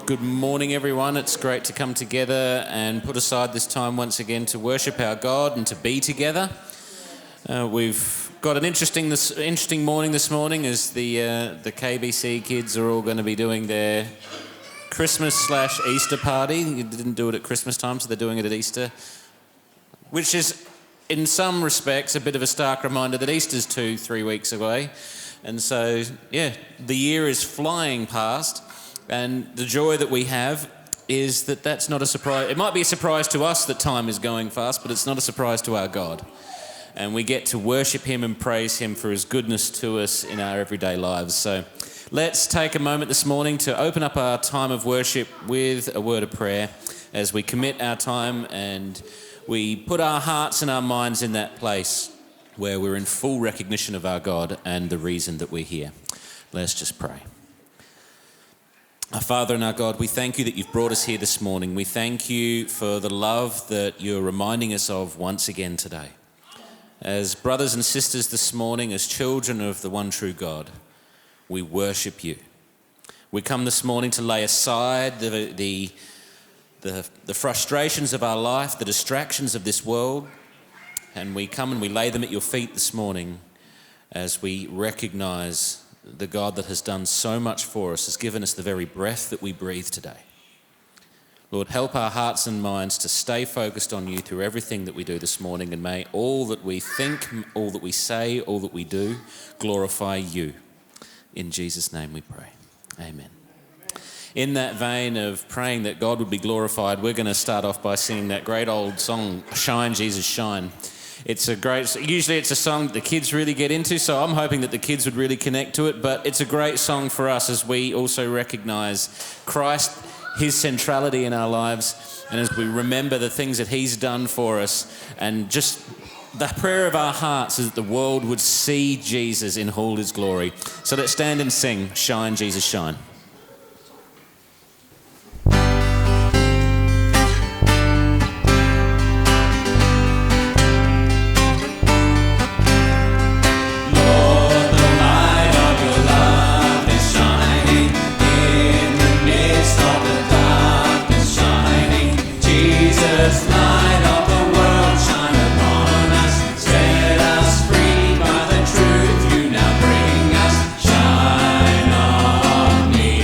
Good morning, everyone. It's great to come together and put aside this time once again to worship our God and to be together. We've got an interesting morning this morning as the KBC kids are all going to be doing their Christmas/Easter party. You didn't do it at Christmas time, so they're doing it at Easter, which is, in some respects, a bit of a stark reminder that Easter's 2-3 weeks away. And so, the year is flying past. And the joy that we have is that that's not a surprise. It might be a surprise to us that time is going fast, but it's not a surprise to our God. And we get to worship him and praise him for his goodness to us in our everyday lives. So let's take a moment this morning to open up our time of worship with a word of prayer as we commit our time and we put our hearts and our minds in that place where we're in full recognition of our God and the reason that we're here. Let's just pray. Our Father and our God, we thank you that you've brought us here this morning. We thank you for the love that you're reminding us of once again today. As brothers and sisters this morning, as children of the one true God, we worship you. We come this morning to lay aside the frustrations of our life, the distractions of this world, and we come and we lay them at your feet this morning as we recognize the God that has done so much for us, has given us the very breath that we breathe today. Lord, help our hearts and minds to stay focused on you through everything that we do this morning, and may all that we think, all that we say, all that we do, glorify you. In Jesus' name we pray. Amen. In that vein of praying that God would be glorified, we're going to start off by singing that great old song, Shine, Jesus, Shine. Usually it's a song that the kids really get into, so I'm hoping that the kids would really connect to it, but it's a great song for us as we also recognize Christ, his centrality in our lives, and as we remember the things that he's done for us, and just the prayer of our hearts is that the world would see Jesus in all his glory. So let's stand and sing, Shine, Jesus, Shine. Shine on me.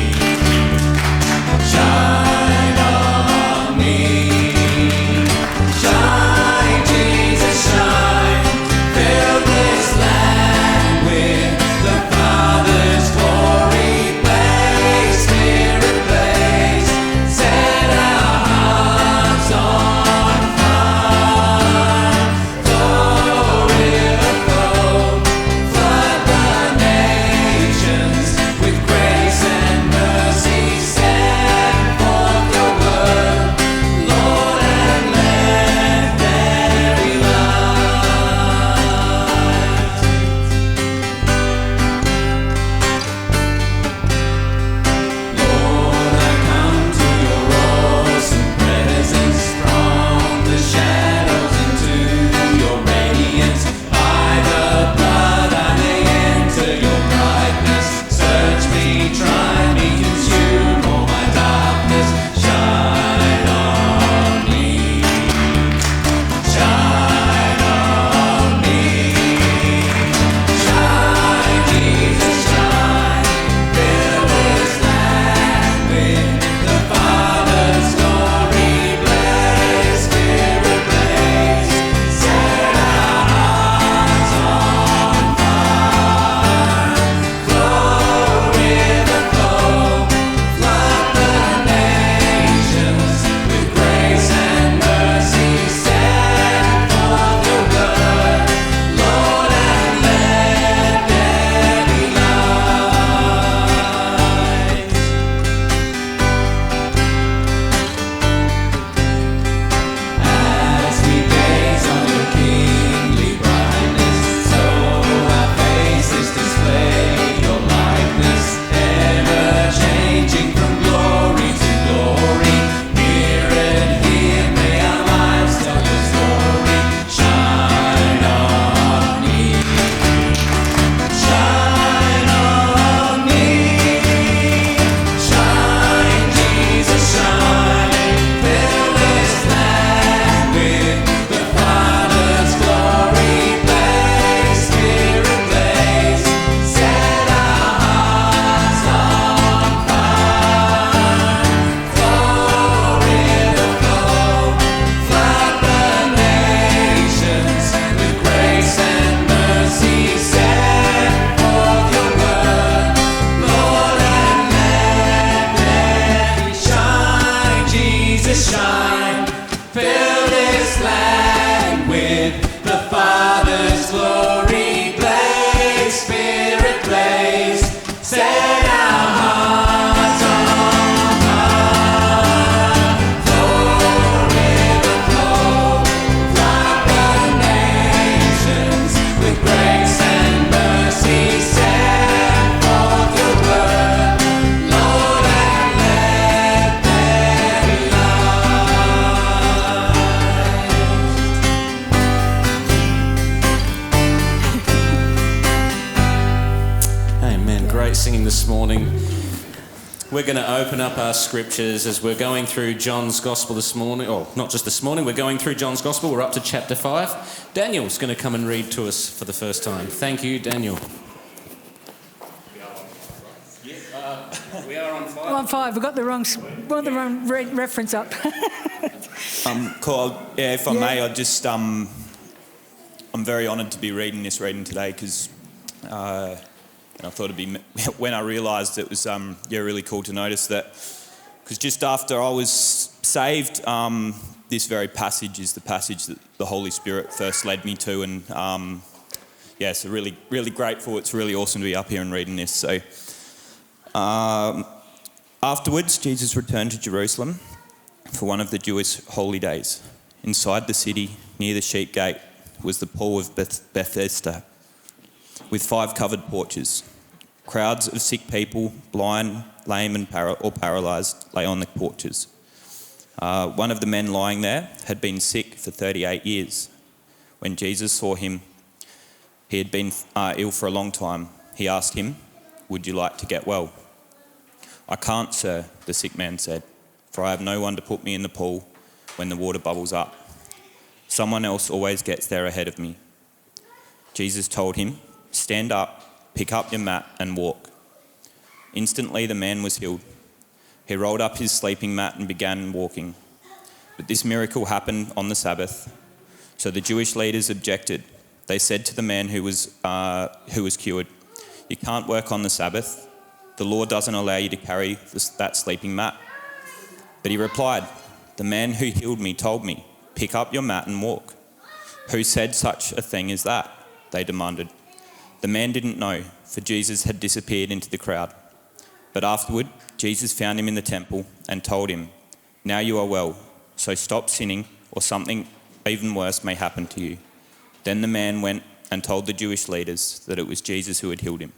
singing this morning. We're going to open up our scriptures as we're going through John's Gospel this morning. Or not just this morning, we're going through John's Gospel. We're up to chapter 5. Daniel's going to come and read to us for the first time. Thank you, Daniel. We are on 5. On 5. We've got the wrong reference up. Cool. Yeah, if I may, I just I'm very honoured to be reading this reading today because I thought it'd be when I realised it was really cool to notice that because just after I was saved, this very passage is the passage that the Holy Spirit first led me to, and so really grateful. It's really awesome to be up here and reading this. So afterwards, Jesus returned to Jerusalem for one of the Jewish holy days. Inside the city, near the sheep gate, was the pool of Bethesda, with 5 covered porches. Crowds of sick people, blind, lame and paralysed, lay on the porches. One of the men lying there had been sick for 38 years. When Jesus saw him, he had been ill for a long time. He asked him, "Would you like to get well?" "I can't, sir," the sick man said, "for I have no one to put me in the pool when the water bubbles up. Someone else always gets there ahead of me." Jesus told him, "Stand up, pick up your mat and walk." Instantly the man was healed. He rolled up his sleeping mat and began walking. But this miracle happened on the Sabbath, so the Jewish leaders objected. They said to the man who was cured, "You can't work on the Sabbath. The law doesn't allow you to carry that sleeping mat." But he replied, "The man who healed me told me, 'Pick up your mat and walk.'" "Who said such a thing as that?" they demanded. The man didn't know, for Jesus had disappeared into the crowd. But afterward, Jesus found him in the temple and told him, "Now you are well, so stop sinning, or something even worse may happen to you." Then the man went and told the Jewish leaders that it was Jesus who had healed him.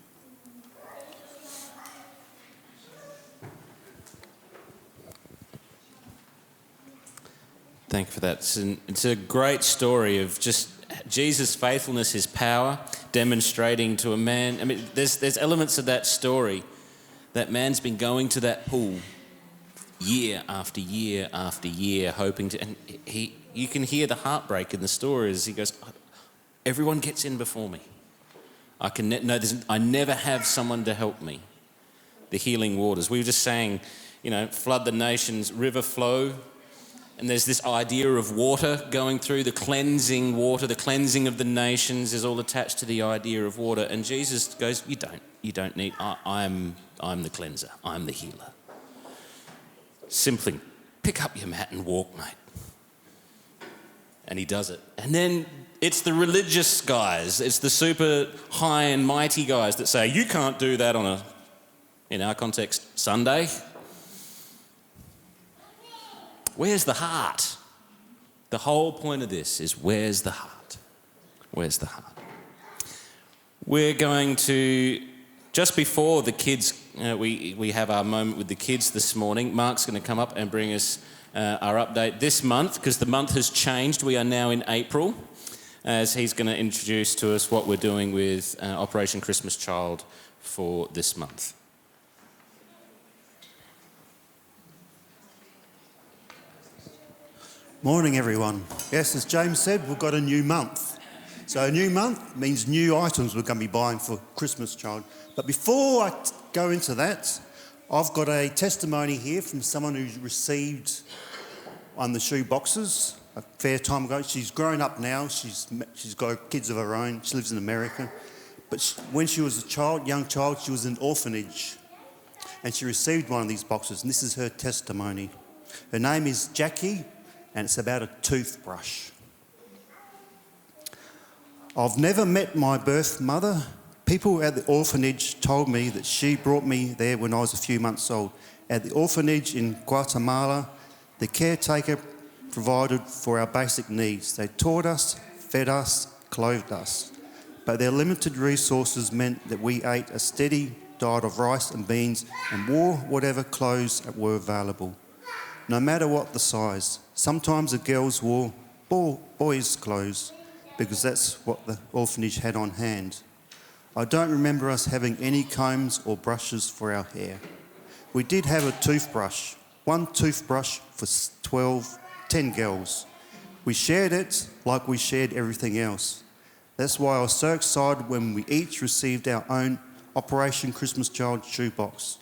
Thank you for that. It's a great story of just Jesus' faithfulness, his power, demonstrating to a man. I mean, there's elements of that story. That man's been going to that pool year after year after year, hoping to, and you can hear the heartbreak in the story as he goes, "Everyone gets in before me. I never have someone to help me." The healing waters. We were just saying, flood the nations, river flow. And there's this idea of water going through, the cleansing water, the cleansing of the nations is all attached to the idea of water. And Jesus goes, you don't need, I'm the cleanser, I'm the healer. Simply pick up your mat and walk, mate. And he does it. And then it's the religious guys, it's the super high and mighty guys that say, you can't do that on in our context, Sunday. Where's the heart? The whole point of this is where's the heart? Where's the heart? We're going to, just before the kids, we have our moment with the kids this morning. Mark's going to come up and bring us our update this month because the month has changed. We are now in April as he's going to introduce to us what we're doing with Operation Christmas Child for this month. Morning, everyone. Yes, as James said, we've got a new month. So a new month means new items we're going to be buying for Christmas Child. But before I go into that, I've got a testimony here from someone who's received one of the shoe boxes a fair time ago. She's grown up now. She's got kids of her own. She lives in America. But when she was a young child, she was in an orphanage. And she received one of these boxes. And this is her testimony. Her name is Jackie. And it's about a toothbrush. "I've never met my birth mother. People at the orphanage told me that she brought me there when I was a few months old. At the orphanage in Guatemala, the caretaker provided for our basic needs. They taught us, fed us, clothed us. But their limited resources meant that we ate a steady diet of rice and beans and wore whatever clothes were available. No matter what the size. Sometimes the girls wore boys' clothes because that's what the orphanage had on hand. I don't remember us having any combs or brushes for our hair. We did have a toothbrush, one toothbrush for 10 girls. We shared it like we shared everything else. That's why I was so excited when we each received our own Operation Christmas Child shoebox.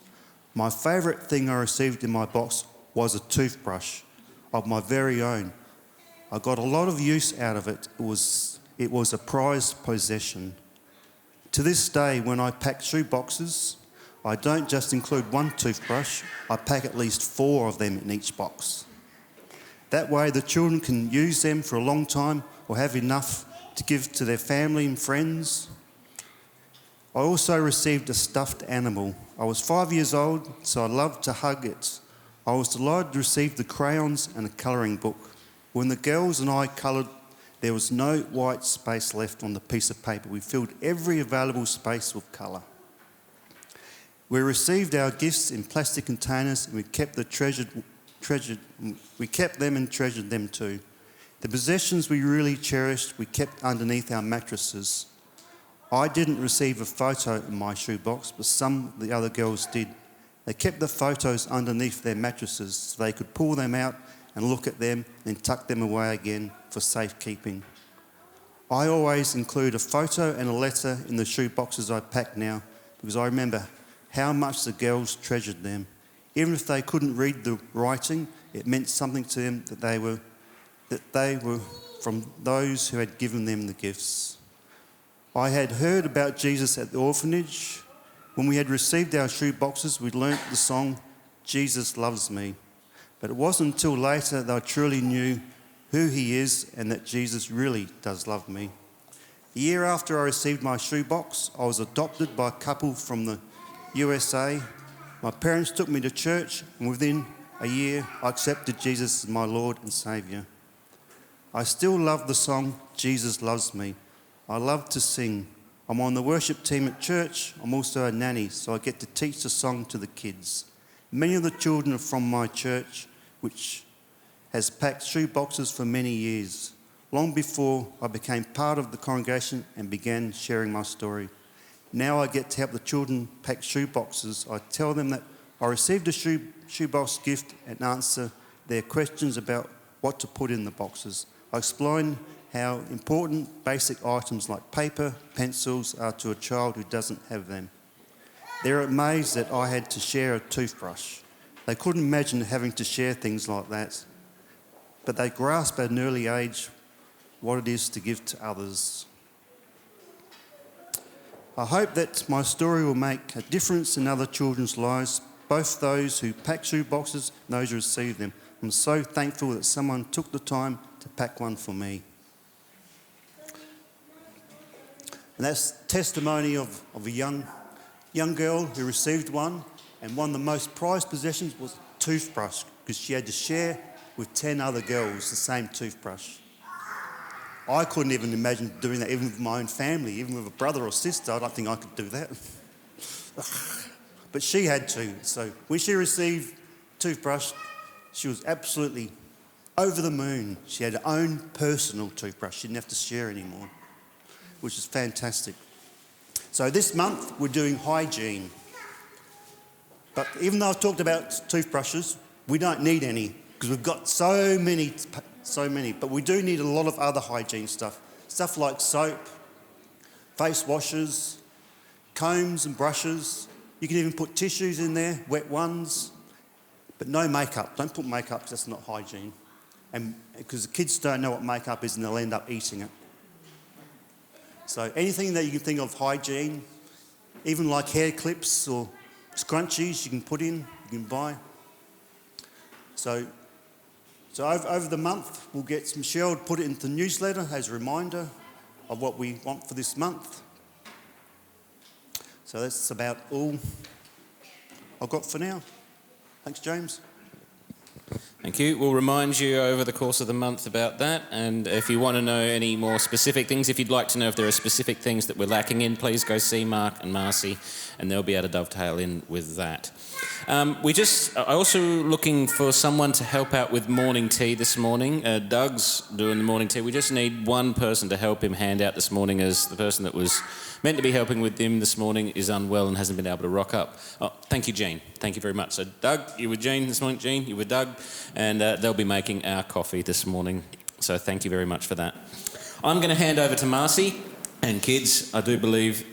My favourite thing I received in my box was a toothbrush of my very own. I got a lot of use out of it. It was a prized possession. To this day, when I pack shoe boxes, I don't just include one toothbrush, I pack at least 4 of them in each box. That way the children can use them for a long time or have enough to give to their family and friends. I also received a stuffed animal. I was 5 years old, so I loved to hug it. I was delighted to receive the crayons and a colouring book. When the girls and I coloured, there was no white space left on the piece of paper. We filled every available space with colour. We received our gifts in plastic containers and we kept them and treasured them too. The possessions we really cherished, we kept underneath our mattresses. I didn't receive a photo in my shoebox, but some of the other girls did. They kept the photos underneath their mattresses so they could pull them out and look at them, then tuck them away again for safekeeping. I always include a photo and a letter in the shoe boxes I pack now because I remember how much the girls treasured them. Even if they couldn't read the writing, it meant something to them that they were from those who had given them the gifts. I had heard about Jesus at the orphanage. When we had received our shoe boxes, we learnt the song, Jesus Loves Me. But it wasn't until later that I truly knew who he is and that Jesus really does love me. The year after I received my shoebox, I was adopted by a couple from the USA. My parents took me to church, and within a year, I accepted Jesus as my Lord and Saviour. I still love the song, Jesus Loves Me. I love to sing. I'm on the worship team at church. I'm also a nanny, so I get to teach the song to the kids. Many of the children are from my church, which has packed shoe boxes for many years, long before I became part of the congregation and began sharing my story. Now I get to help the children pack shoe boxes. I tell them that I received a shoebox gift and answer their questions about what to put in the boxes. I explain how important basic items like paper, pencils are to a child who doesn't have them. They're amazed that I had to share a toothbrush. They couldn't imagine having to share things like that. But they grasp at an early age what it is to give to others. I hope that my story will make a difference in other children's lives, both those who pack shoe boxes and those who receive them. I'm so thankful that someone took the time to pack one for me. And that's testimony of a young girl who received one, and one of the most prized possessions was a toothbrush because she had to share with 10 other girls the same toothbrush. I couldn't even imagine doing that even with my own family, even with a brother or sister. I don't think I could do that. But she had to. So when she received a toothbrush, she was absolutely over the moon. She had her own personal toothbrush. She didn't have to share anymore, which is fantastic. So this month we're doing hygiene. But even though I've talked about toothbrushes, we don't need any because we've got so many. But we do need a lot of other hygiene stuff. Stuff like soap, face washes, combs and brushes. You can even put tissues in there, wet ones. But no makeup. Don't put makeup because that's not hygiene. And because the kids don't know what makeup is and they'll end up eating it. So anything that you can think of hygiene, even like hair clips or scrunchies you can put in, you can buy. So over the month, we'll get Michelle to put it into the newsletter as a reminder of what we want for this month. So that's about all I've got for now. Thanks, James. Thank you. We'll remind you over the course of the month about that. And if you want to know any more specific things, if you'd like to know if there are specific things that we're lacking in, please go see Mark and Marcy, and they'll be able to dovetail in with that. I also looking for someone to help out with morning tea this morning. Doug's doing the morning tea. We just need one person to help him hand out this morning, as the person that was meant to be helping with him this morning is unwell and hasn't been able to rock up. Oh, thank you, Jean. Thank you very much. So, Doug, you with Jean this morning. Jean, you with Doug. And they'll be making our coffee this morning. So thank you very much for that. I'm going to hand over to Marcy. And kids, I do believe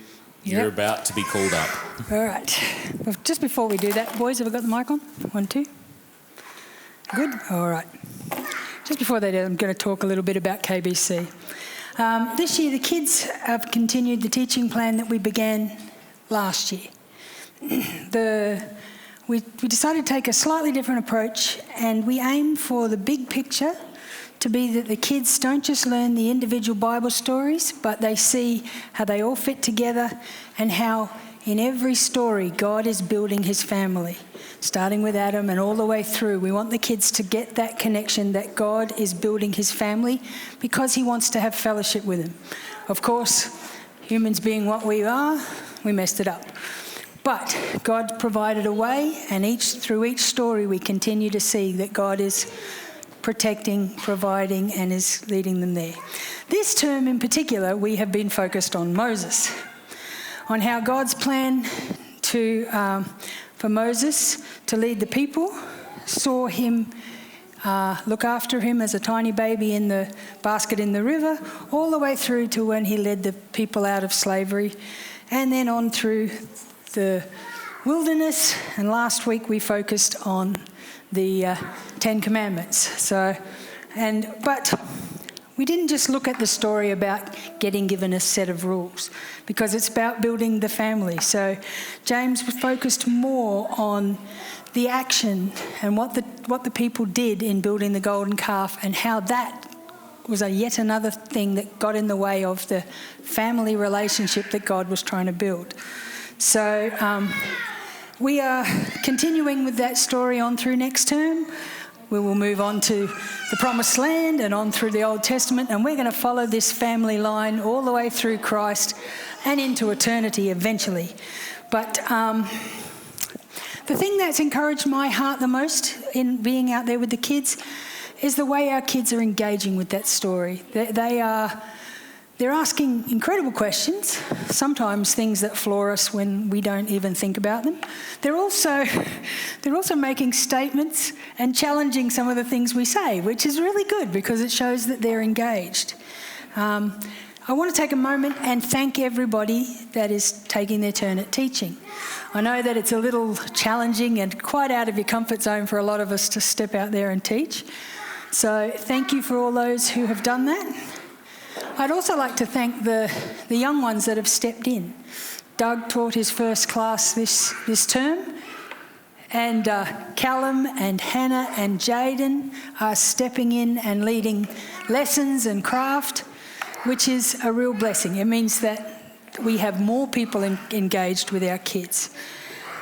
you're about to be called up. All right. Well, just before we do that, boys, have we got the mic on? 1, 2. Good? All right. Just before they do, I'm going to talk a little bit about KBC. This year, the kids have continued the teaching plan that we began last year. We decided to take a slightly different approach, and we aim for the big picture to be that the kids don't just learn the individual Bible stories, but they see how they all fit together and how in every story God is building his family, starting with Adam and all the way through. We want the kids to get that connection that God is building his family because he wants to have fellowship with them. Of course, humans being what we are, we messed it up. But God provided a way, and through each story we continue to see that God is protecting, providing, and is leading them there. This term in particular, we have been focused on Moses, on how God's plan for Moses to lead the people, saw him look after him as a tiny baby in the basket in the river, all the way through to when he led the people out of slavery, and then on through the wilderness, and last week we focused on the 10 Commandments. But we didn't just look at the story about getting given a set of rules, because it's about building the family. So James focused more on the action and what the people did in building the golden calf, and how that was yet another thing that got in the way of the family relationship that God was trying to build. So we are continuing with that story on through next term. We will move on to the Promised Land and on through the Old Testament, and we're going to follow this family line all the way through Christ and into eternity eventually. But the thing that's encouraged my heart the most in being out there with the kids is the way our kids are engaging with that story. They're asking incredible questions, sometimes things that floor us when we don't even think about them. They're also making statements and challenging some of the things we say, which is really good because it shows that they're engaged. I want to take a moment and thank everybody that is taking their turn at teaching. I know that it's a little challenging and quite out of your comfort zone for a lot of us to step out there and teach. So thank you for all those who have done that. I'd also like to thank the young ones that have stepped in. Doug taught his first class this term, and Callum and Hannah and Jaden are stepping in and leading lessons and craft, which is a real blessing. It means that we have more people engaged with our kids.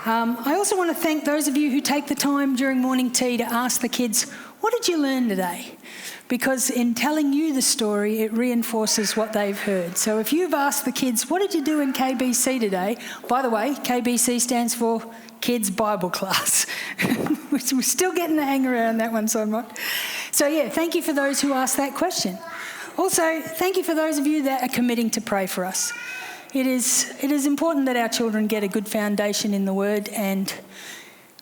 I also want to thank those of you who take the time during morning tea to ask the kids, what did you learn today? Because in telling you the story, it reinforces what they've heard. So if you've asked the kids, what did you do in KBC today? By the way, KBC stands for Kids Bible Class. We're still getting the hang around that one so much. So yeah, thank you for those who asked that question. Also, thank you for those of you that are committing to pray for us. It is important that our children get a good foundation in the Word, and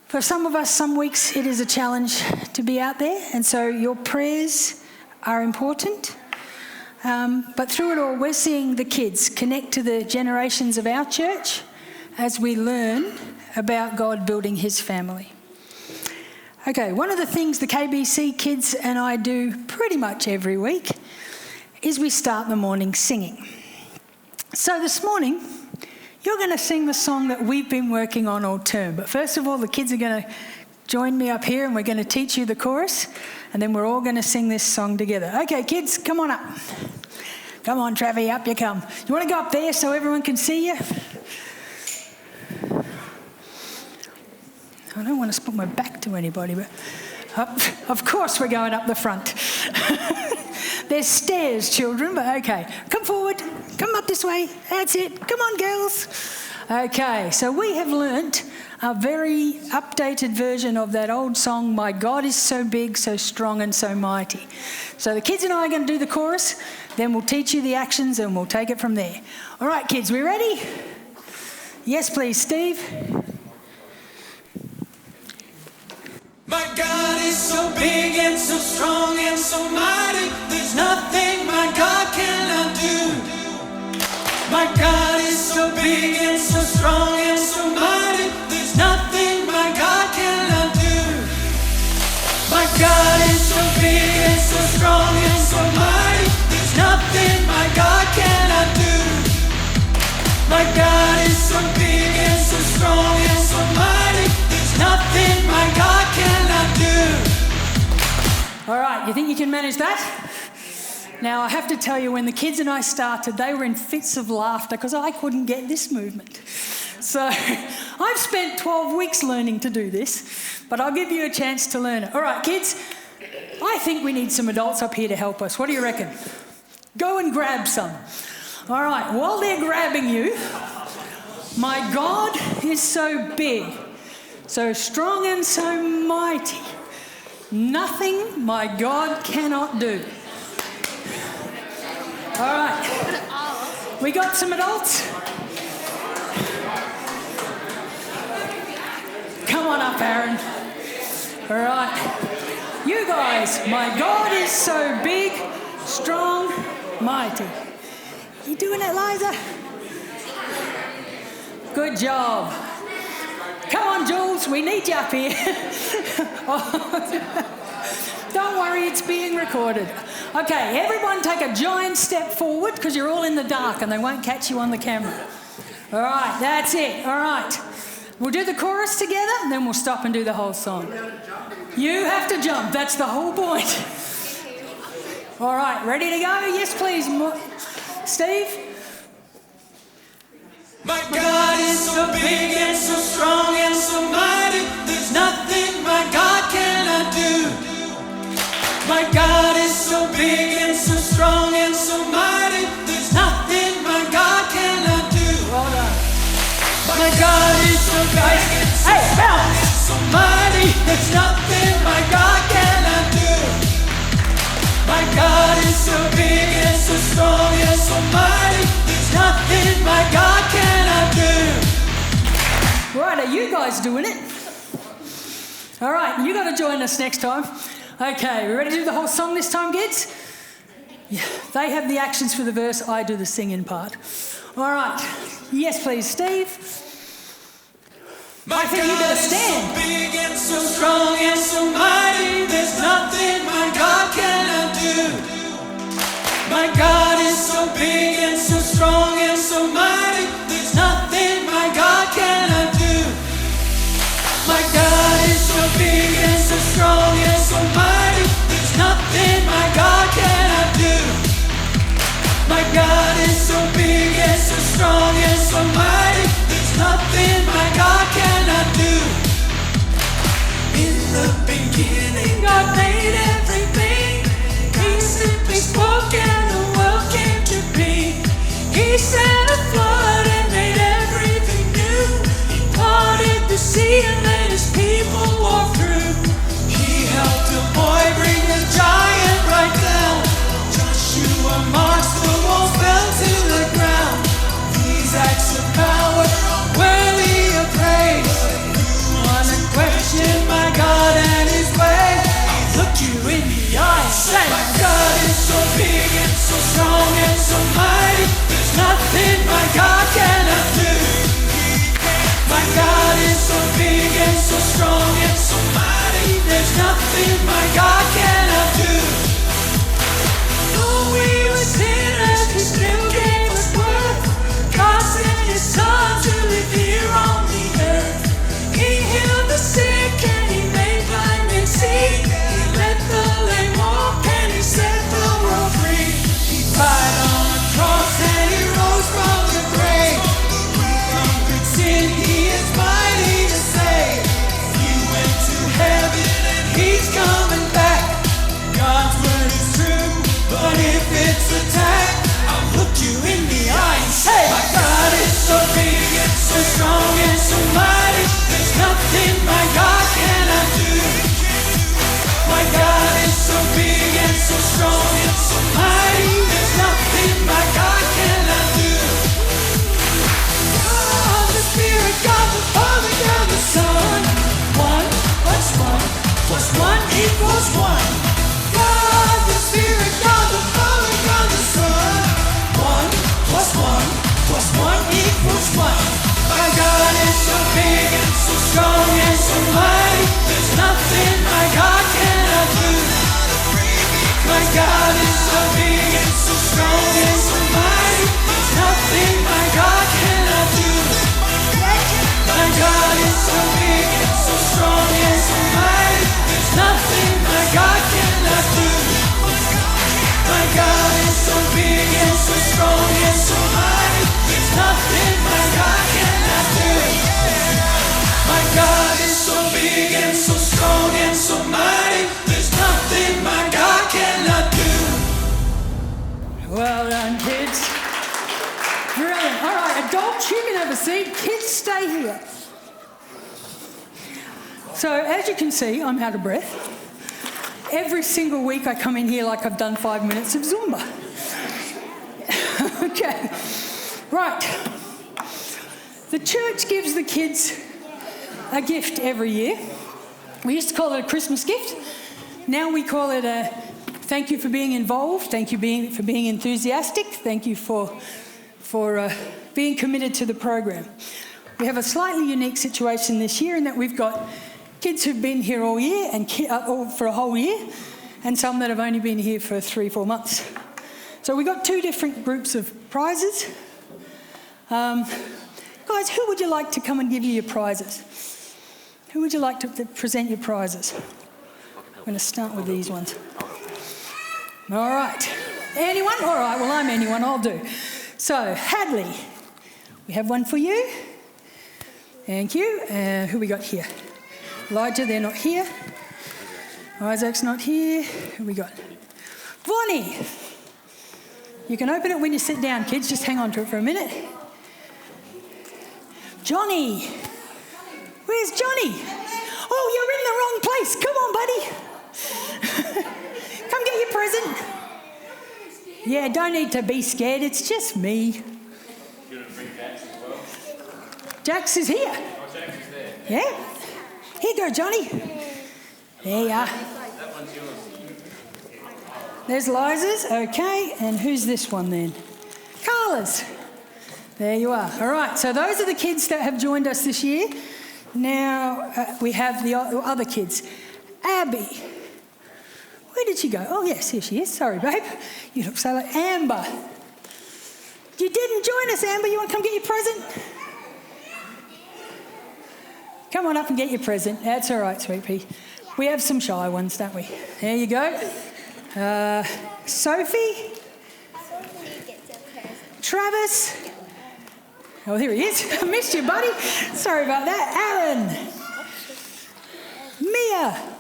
for some of us, some weeks it is a challenge to be out there, and so your prayers are important. But through it all, we're seeing the kids connect to the generations of our church as we learn about God building his family. Okay, one of the things the KBC kids and I do pretty much every week is we start the morning singing. So this morning, you're going to sing the song that we've been working on all term. But first of all, the kids are going to join me up here and we're going to teach you the chorus, and then we're all going to sing this song together. Okay, kids, come on up. Come on, Travi, up you come. You want to go up there so everyone can see you? I don't want to put my back to anybody, but Of course we're going up the front. There's stairs, children, but okay. Come forward. Come up this way. That's it. Come on, girls. Okay, so we have learnt a very updated version of that old song, My God is so big, so strong and so mighty. So the kids and I are going to do the chorus, then we'll teach you the actions and we'll take it from there. All right, kids, we ready? Yes, please, Steve. My God is so big and so strong and so mighty, there's nothing my God cannot do. My God is so big and so strong and so mighty, there's nothing my God cannot do. My God is so big and so strong and so mighty, there's nothing my God cannot do. My God is so big and so strong and so mighty, there's nothing my God cannot do. All right, you think you can manage that? Now, I have to tell you, when the kids and I started, they were in fits of laughter because I couldn't get this movement. So I've spent 12 weeks learning to do this, but I'll give you a chance to learn it. All right, kids, I think we need some adults up here to help us. What do you reckon? Go and grab some. All right, while they're grabbing you, my God is so big, so strong and so mighty. Nothing my God cannot do. All right, we got some adults? Come on up, Aaron. All right, you guys, my God is so big, strong, mighty. You doing it, Liza? Good job. Come on, Jules, we need you up here. Don't worry, it's being recorded. Okay, everyone take a giant step forward because you're all in the dark and they won't catch you on the camera. All right, that's it. All right. We'll do the chorus together and then we'll stop and do the whole song. You have to jump. That's the whole point. All right, ready to go? Yes, please. Steve? My God is so big and so strong and so mighty, there's nothing my God cannot do. My God is so big and so strong and so mighty, there's nothing my God cannot do. Well done. My God is so big and so strong and so mighty, there's nothing my God cannot do. My God is so big and so strong and so mighty, there's nothing my God cannot do. Right, are you guys doing it? All right, you got to join us next time. Okay, we ready to do the whole song this time, kids? Yeah, they have the actions for the verse, I do the singing part. All right, yes please, Steve. My I think you better stand. God is so big and so strong and so mighty, there's nothing my God cannot do. My God is so big and so strong and so mighty, there's nothing my God cannot do. My God is so big and so strong and so mighty, there's nothing my God cannot do. My God is so big and so strong and so mighty, there's nothing my God cannot do. In the beginning God made everything, He simply spoke and the world came to be. He sent a flood and made everything new. He parted the sea and let His people walk through. He helped a boy bring the giant right down. Joshua marched, the walls fell to the ground. These acts of power are worthy of praise. Wanna question my God and His way? I'll look you in the eye and say, my God is so big and so strong and so mighty, there's nothing my God cannot do. My God is so big and so strong and so mighty, there's nothing my God cannot do. Though we were sinners, He still gave us worth. God sent His Son to live here on the earth. He healed the sick and He made blind men see. He let the lame walk and He set the world free. He died on the cross and He rose from the grave. He conquered sin, He is mighty to save. He went to heaven and He's come equals one. God the Spirit, God the Father, God the Son. 1 plus 1 plus 1 equals 1. My God is so big and so strong and so mighty. There's nothing my God cannot do. My God is so big and so strong and so mighty. There's nothing my God cannot do. My God is so big and so strong and so mighty. There's nothing my God cannot do. My God is so big and so strong and so mighty. There's nothing my God cannot do. My God is so big and so strong and so mighty. There's nothing my God cannot do. Well done, kids. Brilliant. All right, adults, you can have a seat. Kids, stay here. So, as you can see, I'm out of breath. Every single week I come in here like I've done 5 minutes of Zumba. Okay. Right. The church gives the kids a gift every year. We used to call it a Christmas gift. Now we call it a thank you for being involved, thank you for being enthusiastic, thank you for being committed to the program. We have a slightly unique situation this year in that we've got kids who've been here all year and for a whole year, and some that have only been here for 3-4 months. So we've got 2 different groups of prizes. Guys, who would you like to come and give you your prizes? Who would you like to present your prizes? I'm going to start with these ones. All right. Anyone? All right, well, I'm anyone, I'll do. So, Hadley, we have one for you. Thank you. Who we got here? Elijah, they're not here. Isaac's not here. Who we got? Vonnie. You can open it when you sit down, kids. Just hang on to it for a minute. Johnny. Where's Johnny? Oh, you're in the wrong place. Come on, buddy. Come get your present. Yeah, don't need to be scared. It's just me. You're going to bring Jax as well? Jax is here. Oh, Jax is there. Yeah. Here you go, Johnny. There you are. That one's yours. There's Liza's. Okay, and who's this one then? Carla's. There you are. All right, so those are the kids that have joined us this year. Now we have the other kids. Abby. Where did she go? Oh, yes, here she is. Sorry, babe. You look so like Amber. You didn't join us, Amber. You want to come get your present? Come on up and get your present. That's all right, sweet pea. We have some shy ones, don't we? There you go. Sophie. Travis. Oh, there he is. I missed you, buddy. Sorry about that. Aaron. Mia.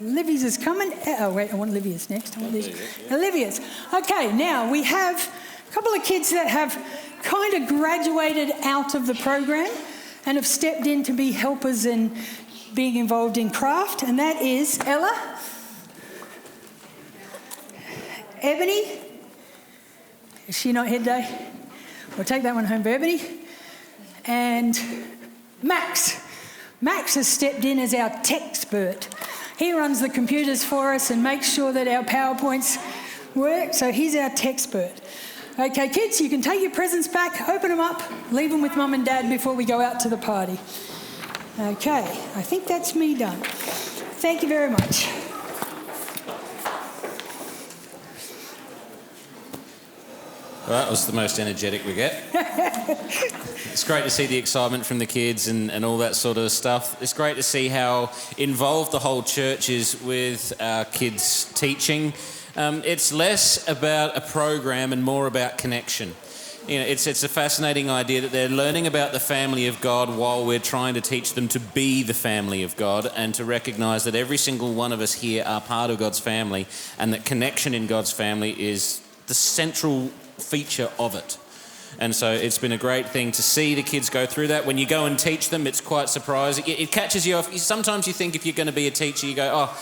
Livy's is coming. Oh, wait, I want Livy's next. Olivia's. Okay, now we have a couple of kids that have kind of graduated out of the program and have stepped in to be helpers and being involved in craft, and that is Ella, Ebony. Is she not here today? We'll take that one home for Ebony. And Max. Max has stepped in as our tech-spert. He runs the computers for us and makes sure that our PowerPoints work, so he's our tech-spert. Okay, kids, you can take your presents back, open them up, leave them with Mum and Dad before we go out to the party. Okay, I think that's me done. Thank you very much. Well, that was the most energetic we get. It's great to see the excitement from the kids and all that sort of stuff. It's great to see how involved the whole church is with our kids' teaching. It's less about a program and more about connection. You know, it's a fascinating idea that they're learning about the family of God while we're trying to teach them to be the family of God and to recognise that every single one of us here are part of God's family and that connection in God's family is the central feature of it. And so it's been a great thing to see the kids go through that. When you go and teach them, it's quite surprising. It catches you off. Sometimes you think if you're going to be a teacher, you go, oh,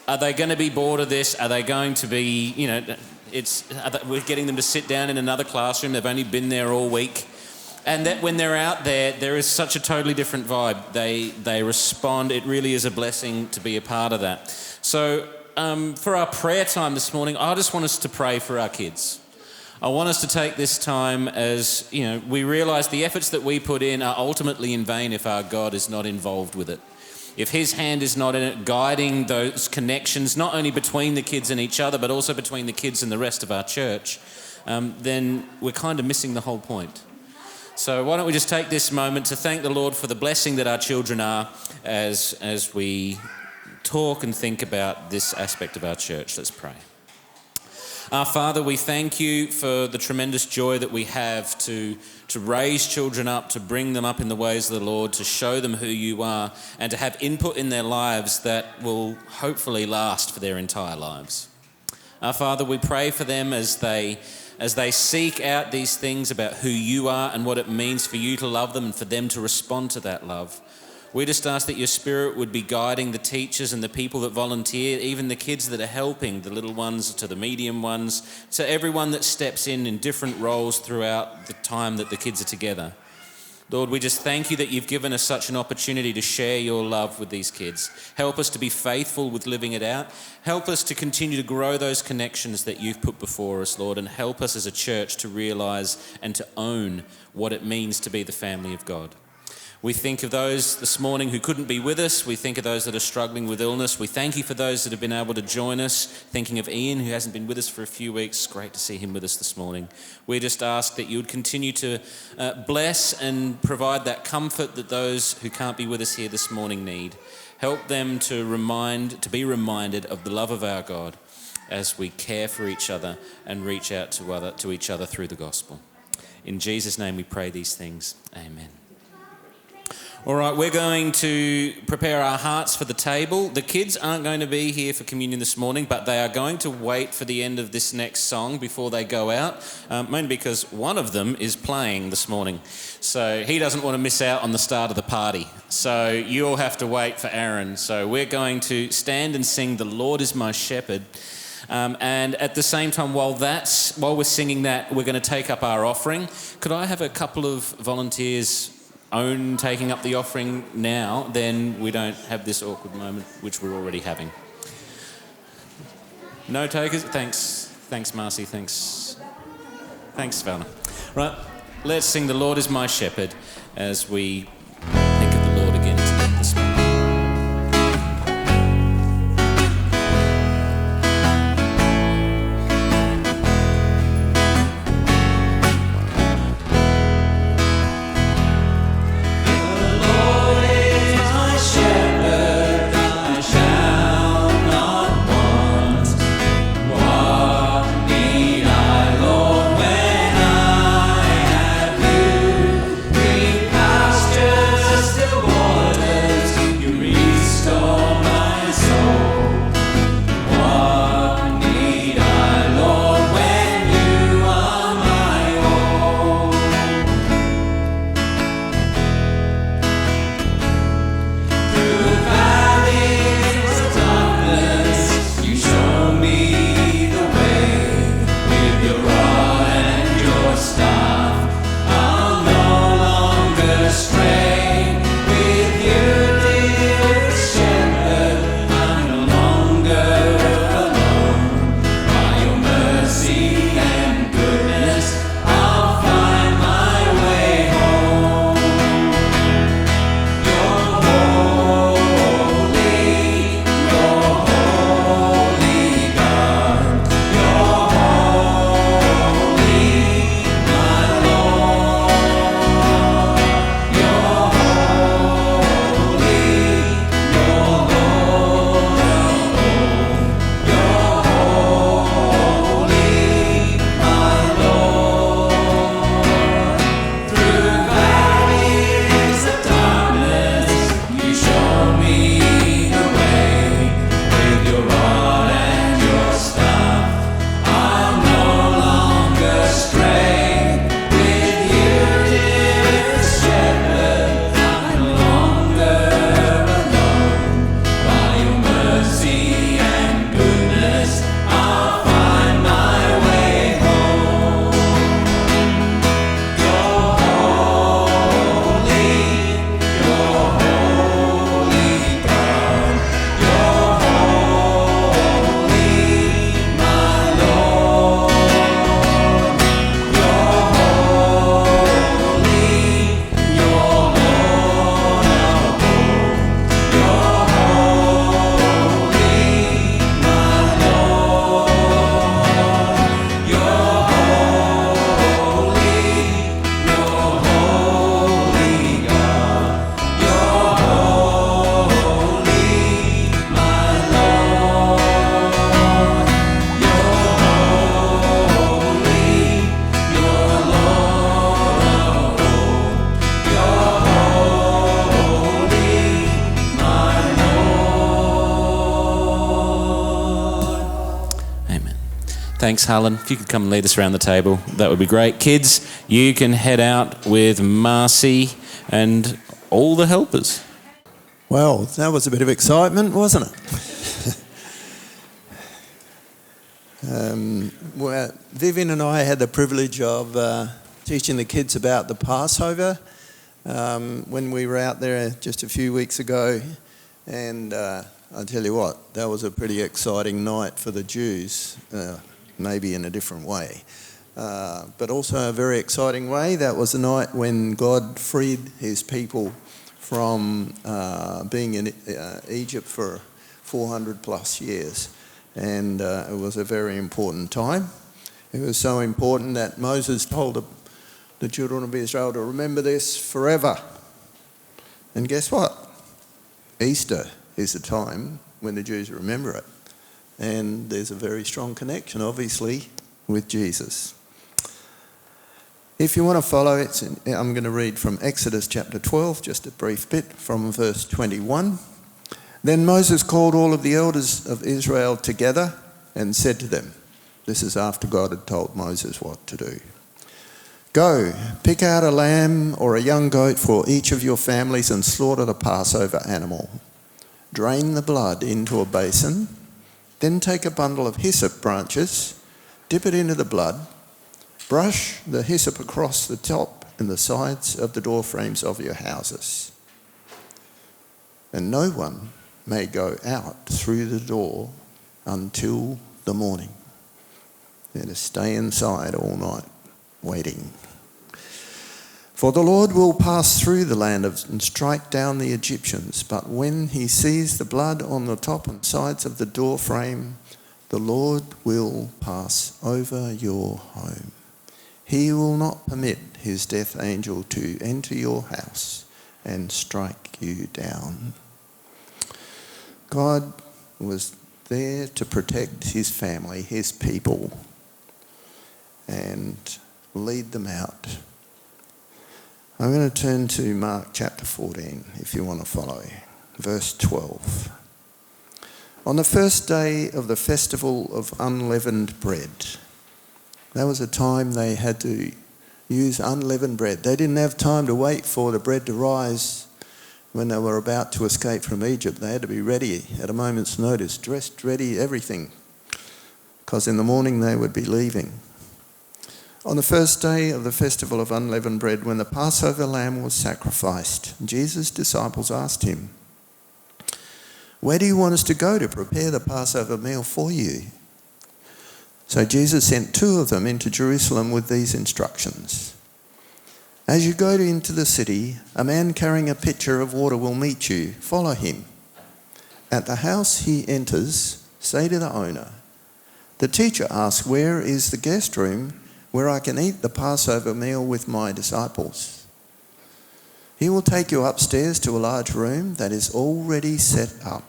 are they going to be bored of this? Are they going to be, we're getting them to sit down in another classroom. They've only been there all week. And that when they're out there, there is such a totally different vibe. They respond. It really is a blessing to be a part of that. So for our prayer time this morning, I just want us to pray for our kids. I want us to take this time as, we realise the efforts that we put in are ultimately in vain if our God is not involved with it. If his hand is not in it, guiding those connections, not only between the kids and each other, but also between the kids and the rest of our church, then we're kind of missing the whole point. So why don't we just take this moment to thank the Lord for the blessing that our children are as we talk and think about this aspect of our church. Let's pray. Our Father, we thank you for the tremendous joy that we have to raise children up, to bring them up in the ways of the Lord, to show them who you are, and to have input in their lives that will hopefully last for their entire lives. Our Father, we pray for them as they seek out these things about who you are and what it means for you to love them and for them to respond to that love. We just ask that your Spirit would be guiding the teachers and the people that volunteer, even the kids that are helping, the little ones to the medium ones, to everyone that steps in different roles throughout the time that the kids are together. Lord, we just thank you that you've given us such an opportunity to share your love with these kids. Help us to be faithful with living it out. Help us to continue to grow those connections that you've put before us, Lord, and help us as a church to realise and to own what it means to be the family of God. We think of those this morning who couldn't be with us. We think of those that are struggling with illness. We thank you for those that have been able to join us. Thinking of Ian, who hasn't been with us for a few weeks. Great to see him with us this morning. We just ask that you would continue to bless and provide that comfort that those who can't be with us here this morning need. Help them to be reminded of the love of our God as we care for each other and reach out to each other through the gospel. In Jesus' name we pray these things. Amen. All right, we're going to prepare our hearts for the table. The kids aren't going to be here for communion this morning, but they are going to wait for the end of this next song before they go out, mainly because one of them is playing this morning. So he doesn't want to miss out on the start of the party. So you'll have to wait for Aaron. So we're going to stand and sing "The Lord is My Shepherd." And at the same time, while we're singing that, we're going to take up our offering. Could I have a couple of volunteers taking up the offering now? Then we don't have this awkward moment, which we're already having. No takers? Thanks, Marcy. Thanks, Savannah. Right, let's sing "The Lord is My Shepherd" as we think of the Lord again this morning. Pasture Thanks, Harlan. If you could come and lead us around the table, that would be great. Kids, you can head out with Marcy and all the helpers. Well, that was a bit of excitement, wasn't it? Well, Vivian and I had the privilege of teaching the kids about the Passover when we were out there just a few weeks ago. And I'll tell you what, that was a pretty exciting night for the Jews, maybe in a different way. But also a very exciting way. That was the night when God freed his people from being in Egypt for 400 plus years. And it was a very important time. It was so important that Moses told the children of Israel to remember this forever. And guess what? Easter is the time when the Jews remember it. And there's a very strong connection, obviously, with Jesus. If you want to follow it, I'm going to read from Exodus chapter 12, just a brief bit from verse 21. Then Moses called all of the elders of Israel together and said to them, this is after God had told Moses what to do. Go, pick out a lamb or a young goat for each of your families and slaughter the Passover animal. Drain the blood into a basin, then take a bundle of hyssop branches, dip it into the blood, brush the hyssop across the top and the sides of the door frames of your houses. And no one may go out through the door until the morning. They're to stay inside all night, waiting. For the Lord will pass through the land and strike down the Egyptians, but when he sees the blood on the top and sides of the door frame, the Lord will pass over your home. He will not permit his death angel to enter your house and strike you down. God was there to protect his family, his people, and lead them out. I'm going to turn to Mark chapter 14, if you want to follow. Verse 12. On the first day of the festival of unleavened bread, that was a time they had to use unleavened bread. They didn't have time to wait for the bread to rise when they were about to escape from Egypt. They had to be ready at a moment's notice, dressed, ready, everything, because in the morning they would be leaving. On the first day of the festival of unleavened bread, when the Passover lamb was sacrificed, Jesus' disciples asked him, "Where do you want us to go to prepare the Passover meal for you?" So Jesus sent two of them into Jerusalem with these instructions. As you go into the city, a man carrying a pitcher of water will meet you. Follow him. At the house he enters, say to the owner, "The teacher asks, where is the guest room where I can eat the Passover meal with my disciples?" He will take you upstairs to a large room that is already set up.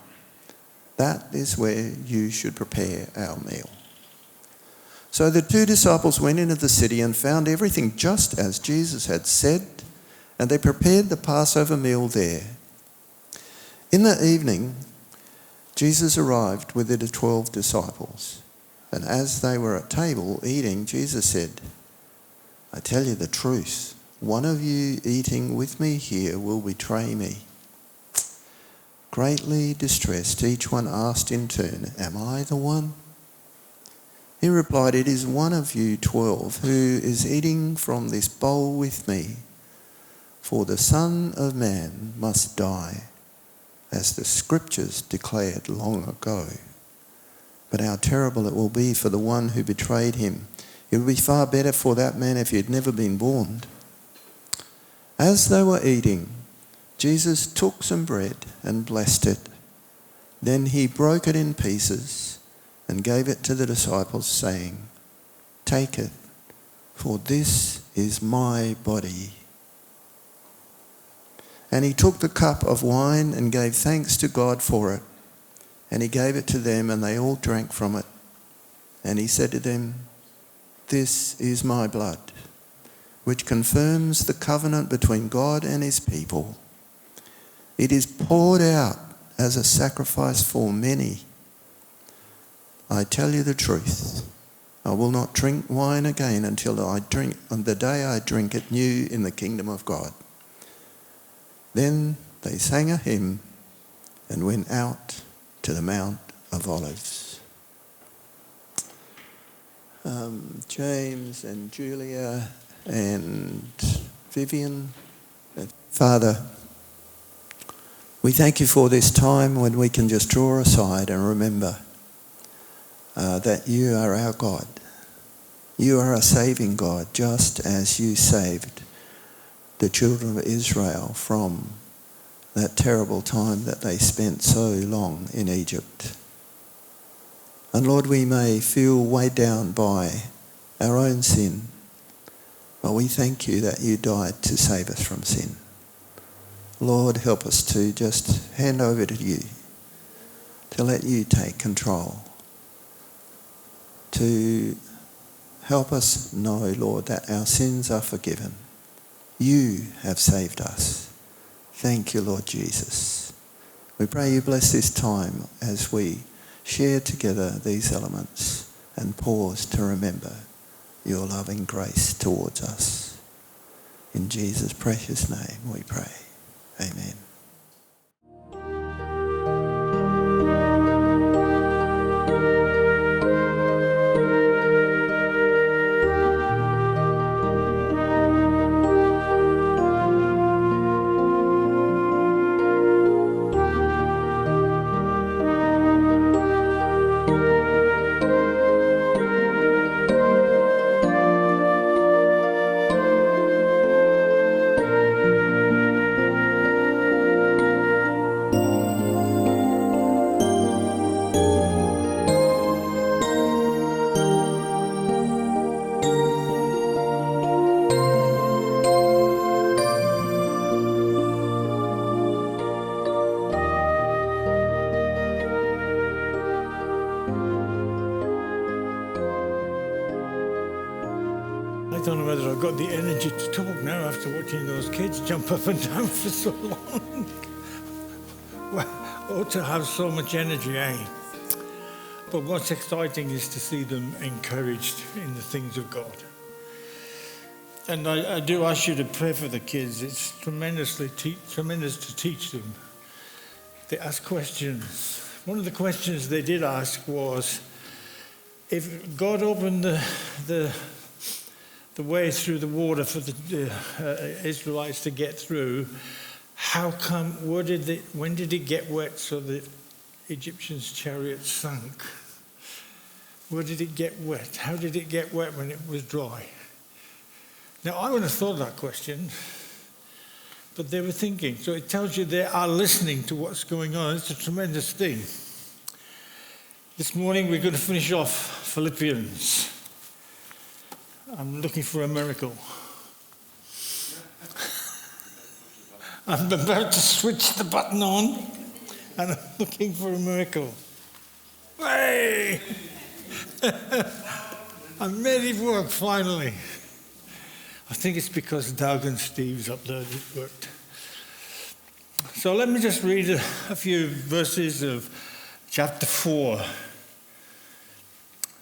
That is where you should prepare our meal. So the two disciples went into the city and found everything just as Jesus had said, and they prepared the Passover meal there. In the evening, Jesus arrived with the 12 disciples, and as they were at table eating, Jesus said, "I tell you the truth, one of you eating with me here will betray me." Greatly distressed, each one asked in turn, "Am I the one?" He replied, "It is one of you 12 who is eating from this bowl with me. For the Son of Man must die, as the Scriptures declared long ago. But how terrible it will be for the one who betrayed him. It would be far better for that man if he had never been born." As they were eating, Jesus took some bread and blessed it. Then he broke it in pieces and gave it to the disciples, saying, "Take it, for this is my body." And he took the cup of wine and gave thanks to God for it. And he gave it to them, and they all drank from it. And he said to them, "This is my blood, which confirms the covenant between God and his people. It is poured out as a sacrifice for many. I tell you the truth, I will not drink wine again until I drink on the day I drink it new in the kingdom of God. Then they sang a hymn and went out to the Mount of Olives. James and Julia and Vivian. Father, we thank you for this time when we can just draw aside and remember that you are our God. You are a saving God, just as you saved the children of Israel from that terrible time that they spent so long in Egypt. And Lord, we may feel weighed down by our own sin, but we thank you that you died to save us from sin. Lord, help us to just hand over to you, to let you take control, to help us know, Lord, that our sins are forgiven. You have saved us. Thank you, Lord Jesus. We pray you bless this time as we share together these elements and pause to remember your loving grace towards us. In Jesus' precious name we pray. Amen. I don't know whether I've got the energy to talk now after watching those kids jump up and down for so long. Well, ought to have so much energy, eh? But what's exciting is to see them encouraged in the things of God. And I do ask you to pray for the kids. It's tremendous to teach them. They ask questions. One of the questions they did ask was, if God opened the way through the water for the Israelites to get through, how come, when did it get wet so the Egyptians' chariots sank? Where did it get wet? How did it get wet when it was dry? Now, I wouldn't have thought of that question, but they were thinking. So it tells you they are listening to what's going on. It's a tremendous thing. This morning we're going to finish off Philippians. I'm looking for a miracle. I'm about to switch the button on, and I'm looking for a miracle. Hey! I made it work finally. I think it's because Doug and Steve's up there that it worked. So let me just read a few verses of chapter 4.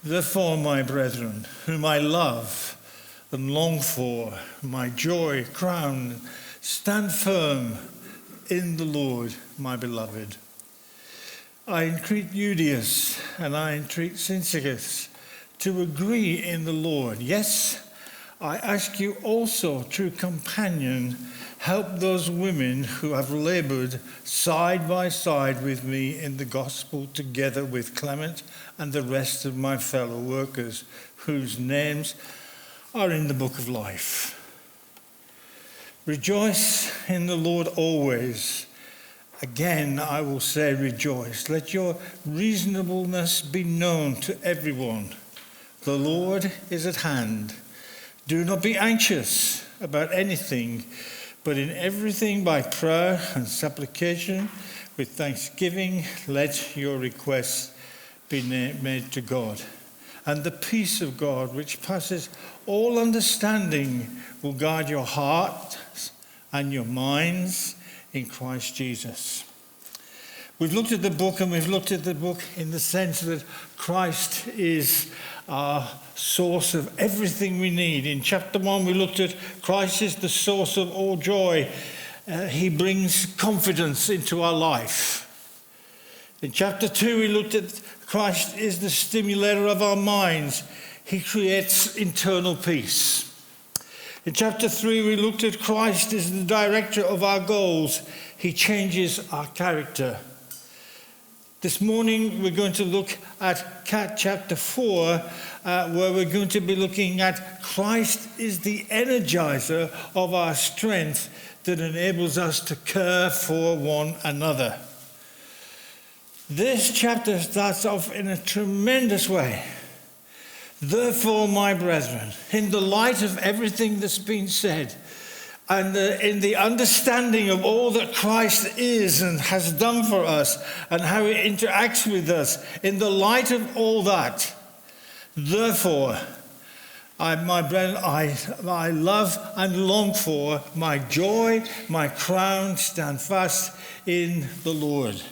Therefore, my brethren, whom I love and long for, my joy, crown, stand firm in the Lord, my beloved. I entreat Euodias and I entreat Syntychus to agree in the Lord. Yes, I ask you also, true companion, help those women who have labored side by side with me in the gospel, together with Clement and the rest of my fellow workers, whose names are in the book of life. Rejoice in the Lord always. Again, I will say rejoice. Let your reasonableness be known to everyone. The Lord is at hand. Do not be anxious about anything, but in everything by prayer and supplication, with thanksgiving, let your requests be made to God. And the peace of God, which passes all understanding, will guard your hearts and your minds in Christ Jesus. We've looked at the book, and we've looked at the book in the sense that Christ is our source of everything we need. In chapter 1, we looked at Christ is the source of all joy. He brings confidence into our life. In chapter 2, we looked at Christ is the stimulator of our minds. He creates internal peace. In chapter 3, we looked at Christ as the director of our goals. He changes our character. This morning, we're going to look at chapter 4, where we're going to be looking at Christ is the energizer of our strength that enables us to care for one another. This chapter starts off in a tremendous way. Therefore, my brethren, in the light of everything that's been said, and in the understanding of all that Christ is and has done for us, and how he interacts with us, in the light of all that, therefore, my brethren, I love and long for, my joy, my crown, stand fast in the Lord.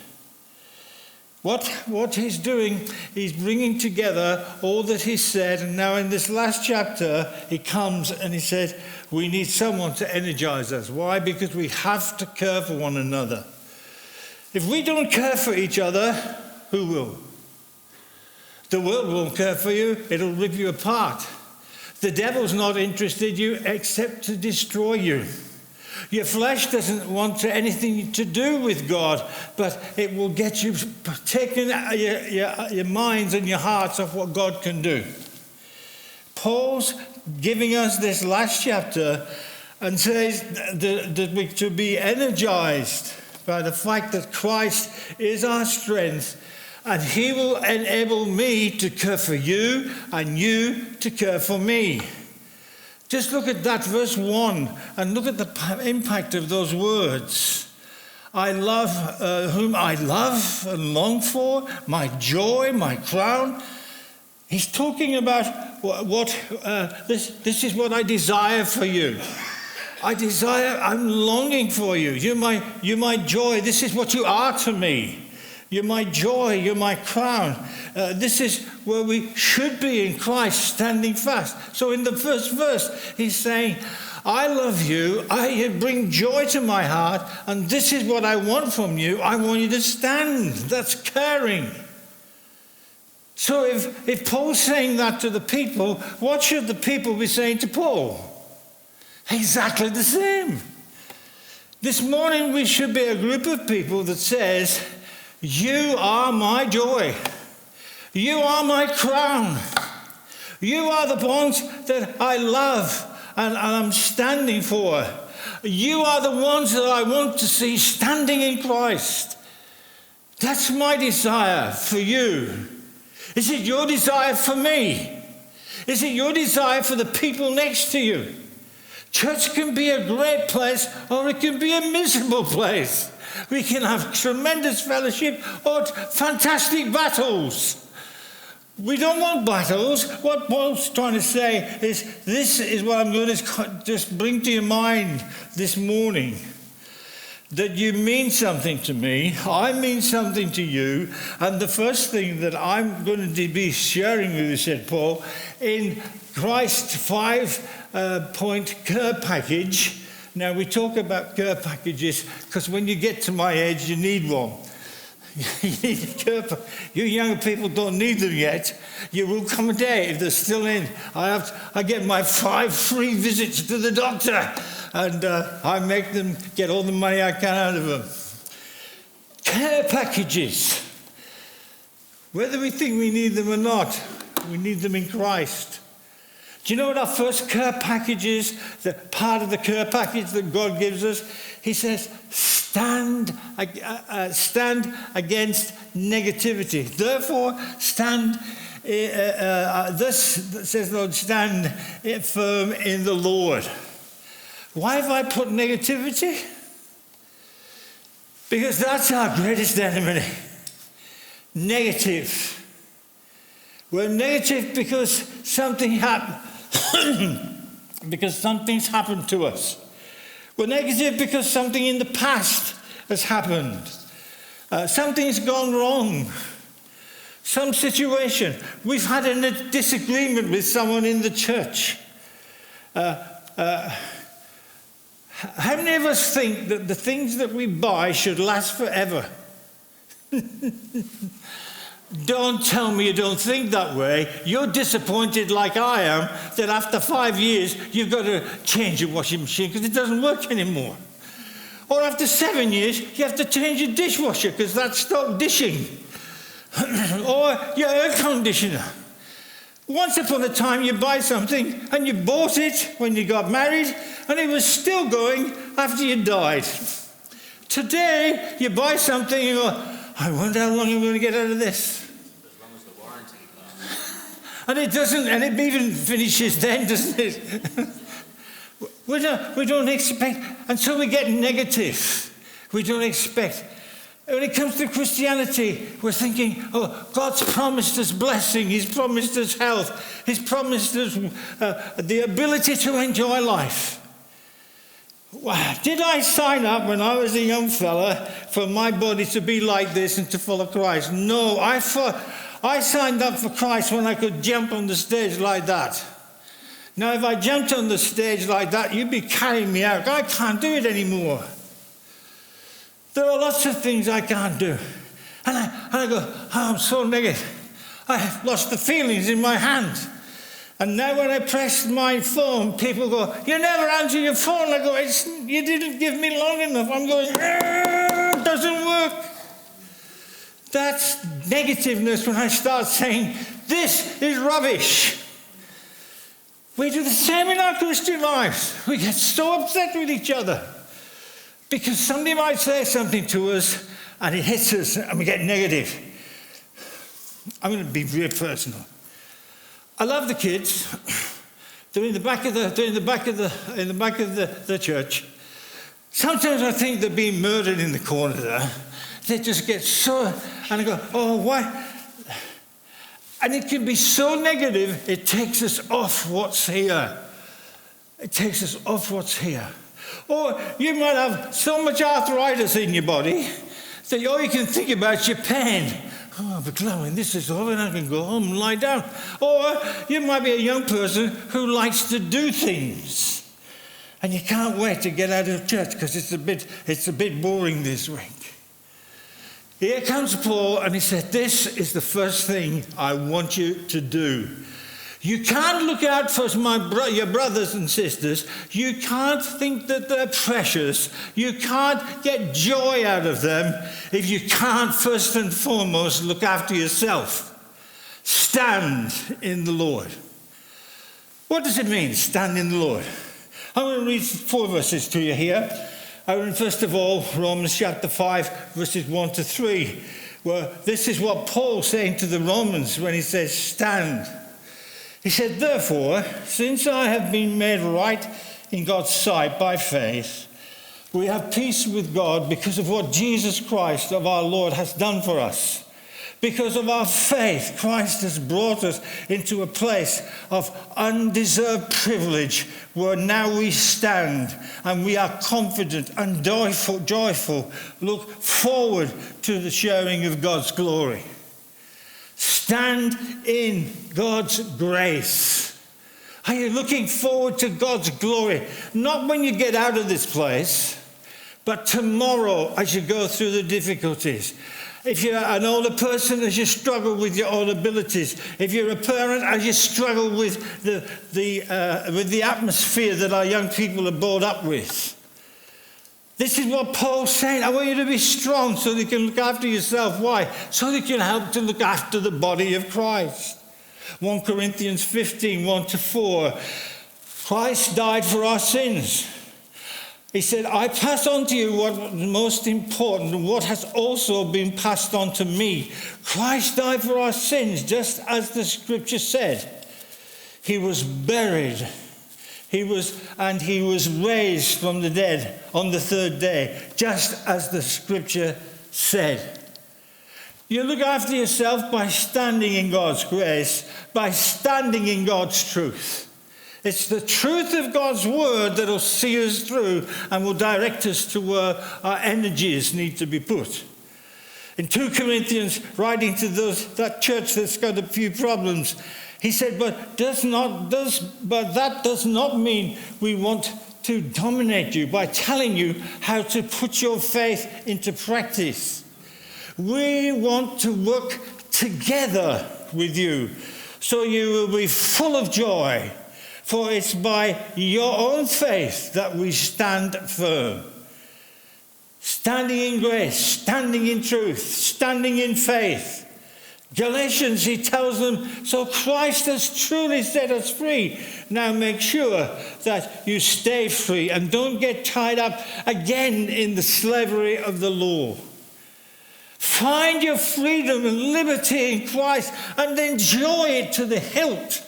What he's doing, he's bringing together all that he said, and now in this last chapter, he comes and he said, we need someone to energize us. Why? Because we have to care for one another. If we don't care for each other, who will? The world won't care for you. It'll rip you apart. The devil's not interested in you except to destroy you. Your flesh doesn't want anything to do with God, but it will get you taking your minds and your hearts off what God can do. Paul's giving us this last chapter and says that we to be energized by the fact that Christ is our strength, and he will enable me to care for you and you to care for me. Just look at that verse 1 and look at the impact of those words. I love whom I love and long for, my joy, my crown. He's talking about this is what I desire for you. I'm longing for you. You're my joy. This is what you are to me. You're my joy, you're my crown. This is where we should be in Christ, standing fast. So in the first verse, he's saying, I love you, you bring joy to my heart, and this is what I want from you. I want you to stand. That's caring. So if Paul's saying that to the people, what should the people be saying to Paul? Exactly the same. This morning we should be a group of people that says, you are my joy. You are my crown. You are the ones that I love and I'm standing for. You are the ones that I want to see standing in Christ. That's my desire for you. Is it your desire for me? Is it your desire for the people next to you? Church can be a great place or it can be a miserable place. We can have tremendous fellowship or fantastic battles. We don't want battles. What Paul's trying to say is, this is what I'm going to just bring to your mind this morning. That you mean something to me, I mean something to you, and the first thing that I'm going to be sharing with you, said Paul, in Christ's 5-point care package. Now, we talk about care packages because when you get to my age, you need one. You need a care You younger people don't need them yet. You will come a day if they're still in. I get my 5 free visits to the doctor, and I make them get all the money I can out of them. Care packages. Whether we think we need them or not, we need them in Christ. Do you know what our first care package is? The part of the care package that God gives us? He says, stand against negativity. Therefore, stand, this says, Lord, stand firm in the Lord. Why have I put negativity? Because that's our greatest enemy. Negative. We're negative because something happened. Because something's happened to us. We're negative because something in the past has happened. Something's gone wrong. Some situation. We've had a disagreement with someone in the church. How many of us think that the things that we buy should last forever? Don't tell me you don't think that way. You're disappointed like I am that after 5 years you've got to change your washing machine because it doesn't work anymore. Or after 7 years you have to change your dishwasher because that stopped dishing. Or your air conditioner. Once upon a time you buy something and you bought it when you got married and it was still going after you died. Today you buy something and you go, I wonder how long I'm going to get out of this. As long as the warranty lasts. And it doesn't, and it even finishes then, doesn't it? we don't expect, and so we get negative. We don't expect. When it comes to Christianity, we're thinking, oh, God's promised us blessing, He's promised us health, He's promised us the ability to enjoy life. Did I sign up when I was a young fella for my body to be like this and to follow Christ? No, I signed up for Christ when I could jump on the stage like that. Now, if I jumped on the stage like that, you'd be carrying me out. I can't do it anymore. There are lots of things I can't do. And I go, oh, I'm so negative. I've lost the feelings in my hand. And now when I press my phone, people go, you never answer your phone. I go, you didn't give me long enough. I'm going, it doesn't work. That's negativeness when I start saying, this is rubbish. We do the same in our Christian lives. We get so upset with each other because somebody might say something to us and it hits us and we get negative. I'm going to be real personal. I love the kids. They're in the back of the church. Sometimes I think they're being murdered in the corner there. They just get so, and I go, oh, why? And it can be so negative, it takes us off what's here. It takes us off what's here. Or you might have so much arthritis in your body that all you can think about is your pain. Oh, but when this is over, I can go home and lie down. Or you might be a young person who likes to do things, and you can't wait to get out of church because it's a bit boring this week. Here comes Paul, and he said, "This is the first thing I want you to do. You can't look out for your brothers and sisters. You can't think that they're precious. You can't get joy out of them if you can't first and foremost look after yourself. Stand in the Lord." What does it mean, stand in the Lord? I'm going to read 4 verses to you here. I read first of all Romans chapter 5, verses 1 to 3, where this is what Paul's saying to the Romans when he says, stand. He said, "Therefore, since I have been made right in God's sight by faith, we have peace with God because of what Jesus Christ of our Lord has done for us. Because of our faith, Christ has brought us into a place of undeserved privilege where now we stand and we are confident and joyful, look forward to the sharing of God's glory." Stand in God's grace. Are you looking forward to God's glory? Not when you get out of this place, but tomorrow as you go through the difficulties. If you're an older person, as you struggle with your own abilities. If you're a parent, as you struggle with the atmosphere that our young people are brought up with. This is what Paul's saying. I want you to be strong so that you can look after yourself. Why? So that you can help to look after the body of Christ. 1 Corinthians 15, 1 to 4. Christ died for our sins. He said, "I pass on to you what was most important and what has also been passed on to me. Christ died for our sins, just as the scripture said. He was buried. He was raised from the dead on the 3rd day, just as the scripture said." You look after yourself by standing in God's grace, by standing in God's truth. It's the truth of God's word that will see us through and will direct us to where our energies need to be put. In 2 Corinthians, writing to that church that's got a few problems, he said, but that does not mean we want to dominate you by telling you how to put your faith into practice. We want to work together with you so you will be full of joy, for it's by your own faith that we stand firm. Standing in grace, standing in truth, standing in faith. Galatians, he tells them, so Christ has truly set us free. Now make sure that you stay free and don't get tied up again in the slavery of the law. Find your freedom and liberty in Christ and enjoy it to the hilt.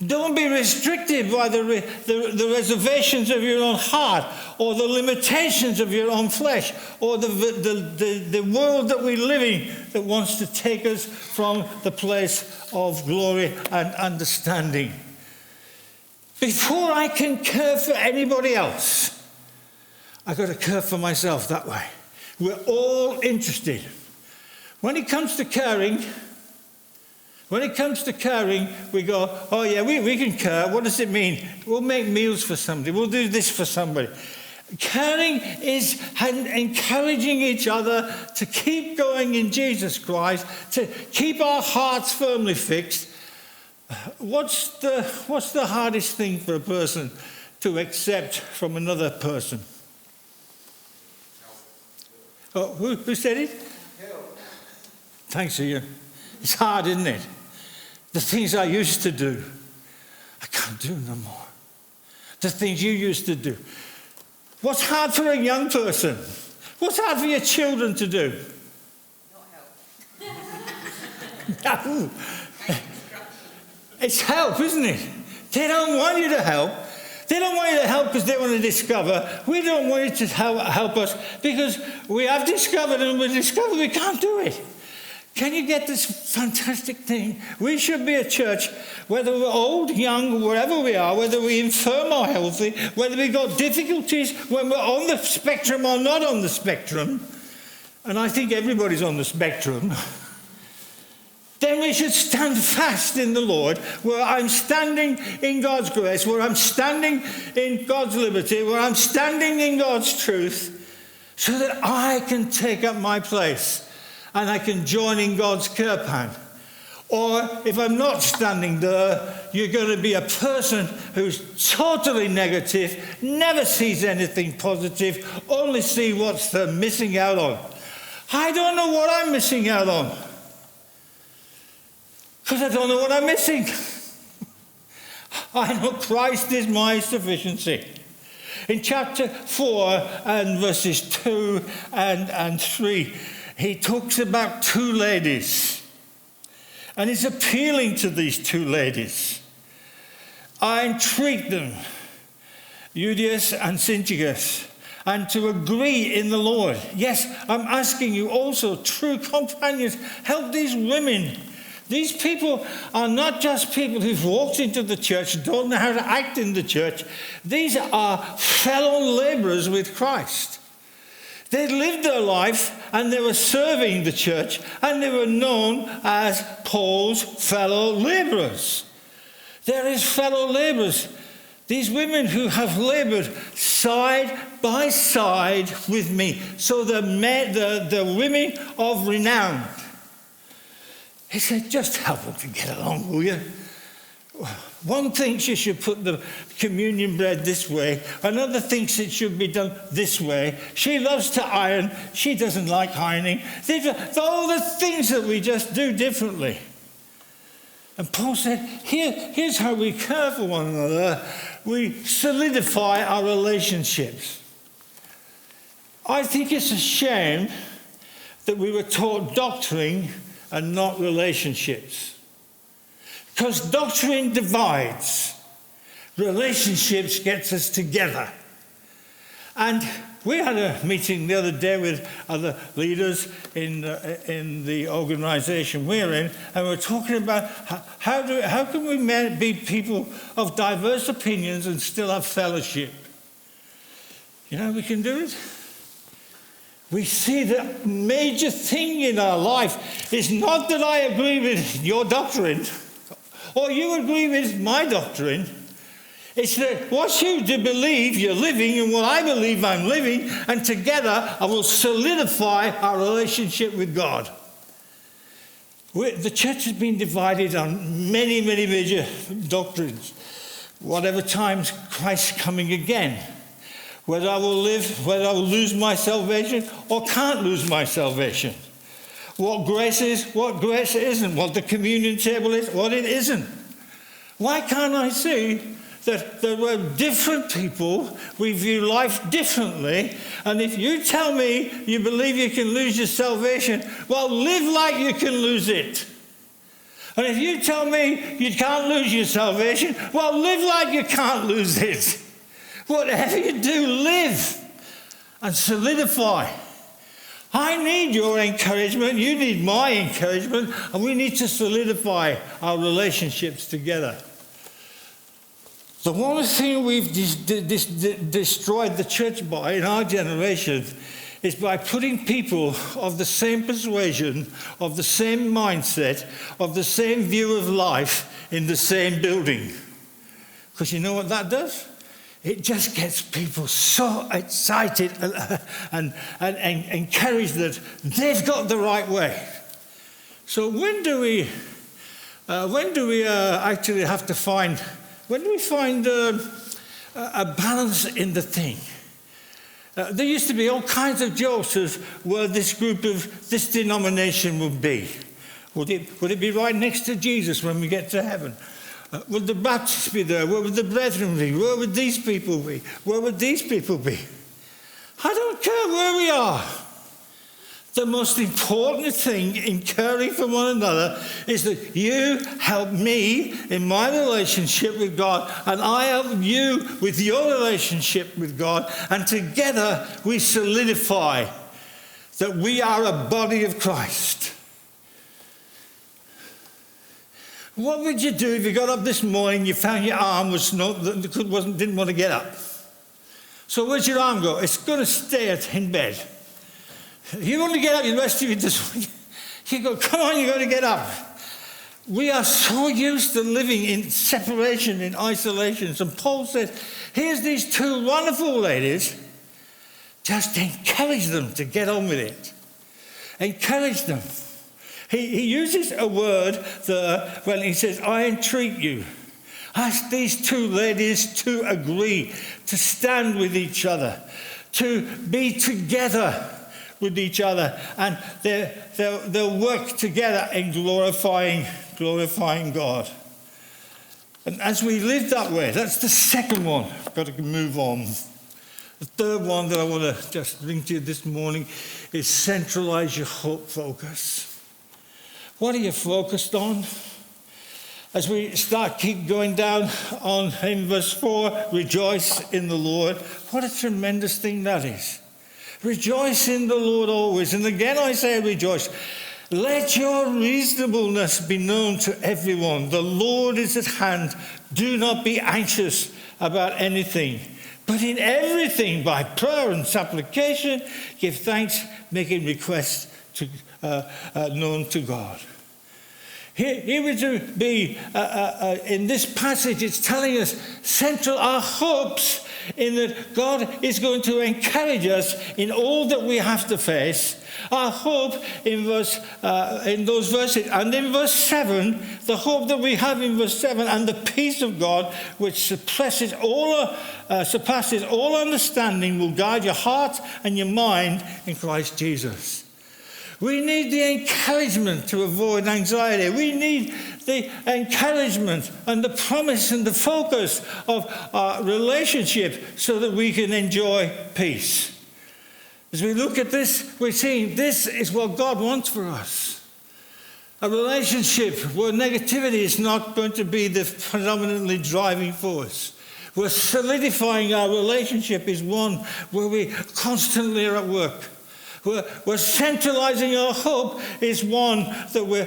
Don't be restricted by the reservations of your own heart or the limitations of your own flesh or the world that we live in that wants to take us from the place of glory and understanding. Before I can care for anybody else, I've got to care for myself that way. We're all interested. When it comes to caring, we go, oh yeah, we can care. What does it mean? We'll make meals for somebody. We'll do this for somebody. Caring is encouraging each other to keep going in Jesus Christ, to keep our hearts firmly fixed. What's the hardest thing for a person to accept from another person? Oh, who said it? Thanks to you. It's hard, isn't it? The things I used to do, I can't do no more. The things you used to do. What's hard for a young person? What's hard for your children to do? Not help. No. It's help, isn't it? They don't want you to help. They don't want you to help because they want to discover. We don't want you to help us because we have discovered and we discovered we can't do it. Can you get this fantastic thing? We should be a church, whether we're old, young, wherever we are, whether we're infirm or healthy, whether we've got difficulties, when we're on the spectrum or not on the spectrum, and I think everybody's on the spectrum, then we should stand fast in the Lord, where I'm standing in God's grace, where I'm standing in God's liberty, where I'm standing in God's truth, so that I can take up my place and I can join in God's care plan. Or if I'm not standing there, you're going to be a person who's totally negative, never sees anything positive, only see what they're missing out on. I don't know what I'm missing out on, because I don't know what I'm missing. I know Christ is my sufficiency. In chapter 4 and verses 2 and 3, he talks about two ladies. And he's appealing to these two ladies. I entreat them, Euodias and Syntychus, and to agree in the Lord. Yes, I'm asking you also, true companions, help these women. These people are not just people who've walked into the church, don't know how to act in the church. These are fellow laborers with Christ. They lived their life and they were serving the church and they were known as Paul's fellow laborers. There is fellow laborers. These women who have labored side by side with me. So the women of renown. He said, just help them to get along, will you? One thinks you should put the communion bread this way. Another thinks it should be done this way. She loves to iron. She doesn't like ironing. These are all the things that we just do differently. And Paul said, here's how we care for one another. We solidify our relationships. I think it's a shame that we were taught doctrine and not relationships. Because doctrine divides. Relationships gets us together. And we had a meeting the other day with other leaders in the organisation we're in, and we're talking about how can we be people of diverse opinions and still have fellowship. You know how we can do it? we see the major thing in our life is not that I agree with your doctrine or you agree with my doctrine. It's that what you do believe you're living and what I believe I'm living, and together I will solidify our relationship with God. The church has been divided on many, many major doctrines. Whatever times Christ's coming again. Whether I will live, whether I will lose my salvation or can't lose my salvation. What grace is, what grace isn't. What the communion table is, what it isn't. Why can't I see that there were different people, we view life differently, and if you tell me you believe you can lose your salvation, well, live like you can lose it. And if you tell me you can't lose your salvation, well, live like you can't lose it. Whatever you do, live and solidify. I need your encouragement, you need my encouragement, and we need to solidify our relationships together. The one thing we've destroyed the church by in our generation is by putting people of the same persuasion, of the same mindset, of the same view of life in the same building. Because you know what that does? It just gets people so excited and encouraged that they've got the right way. So when do we actually have to find... When do we find a balance in the thing? There used to be all kinds of jokes of where this group of this denomination would be. Would it be right next to Jesus when we get to heaven? Would the Baptists be there? Where would the Brethren be? Where would these people be? Where would these people be? I don't care where we are. The most important thing in caring for one another is that you help me in my relationship with God, and I help you with your relationship with God, and together we solidify that we are a body of Christ. What would you do if you got up this morning, you found your arm didn't want to get up? So where's your arm go? It's going to stay in bed. You want to get up, the rest of you just, you go, come on, you've got to get up. We are so used to living in separation, in isolation. And Paul said, here's these two wonderful ladies, just encourage them to get on with it. Encourage them. He uses a word there when he says, I entreat you. Ask these two ladies to agree, to stand with each other, to be together with each other, and they'll work together in glorifying God. And as we live that way, that's the second one. I've got to move on. The third one that I want to just bring to you this morning is centralize your hope focus. What are you focused on? As we keep going down on in verse 4, rejoice in the Lord. What a tremendous thing that is. Rejoice in the Lord always. And again I say rejoice. Let your reasonableness be known to everyone. The Lord is at hand. Do not be anxious about anything, but in everything by prayer and supplication give thanks, making requests known to God. Here we to be in this passage. It's telling us central our hopes in that God is going to encourage us in all that we have to face. Our hope in those verses, and in verse 7, the hope that we have in verse 7, and the peace of God which surpasses all understanding will guide your heart and your mind in Christ Jesus. We need the encouragement to avoid anxiety. We need the encouragement and the promise and the focus of our relationship so that we can enjoy peace. As we look at this, we're seeing this is what God wants for us. A relationship where negativity is not going to be the predominantly driving force. Where solidifying our relationship is one where we constantly are at work. We're centralizing our hope is one that we're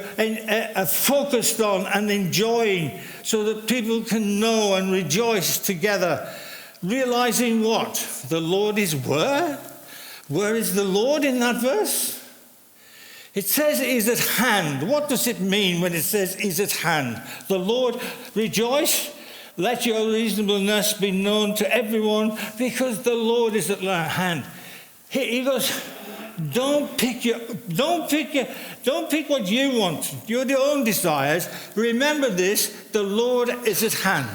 focused on and enjoying so that people can know and rejoice together. Realizing what? The Lord is where? Where is the Lord in that verse? It says he's at hand. What does it mean when it says he's at hand? The Lord, rejoice, let your reasonableness be known to everyone, because the Lord is at hand. He goes, don't pick what you want, your own desires. Remember this, the Lord is at hand.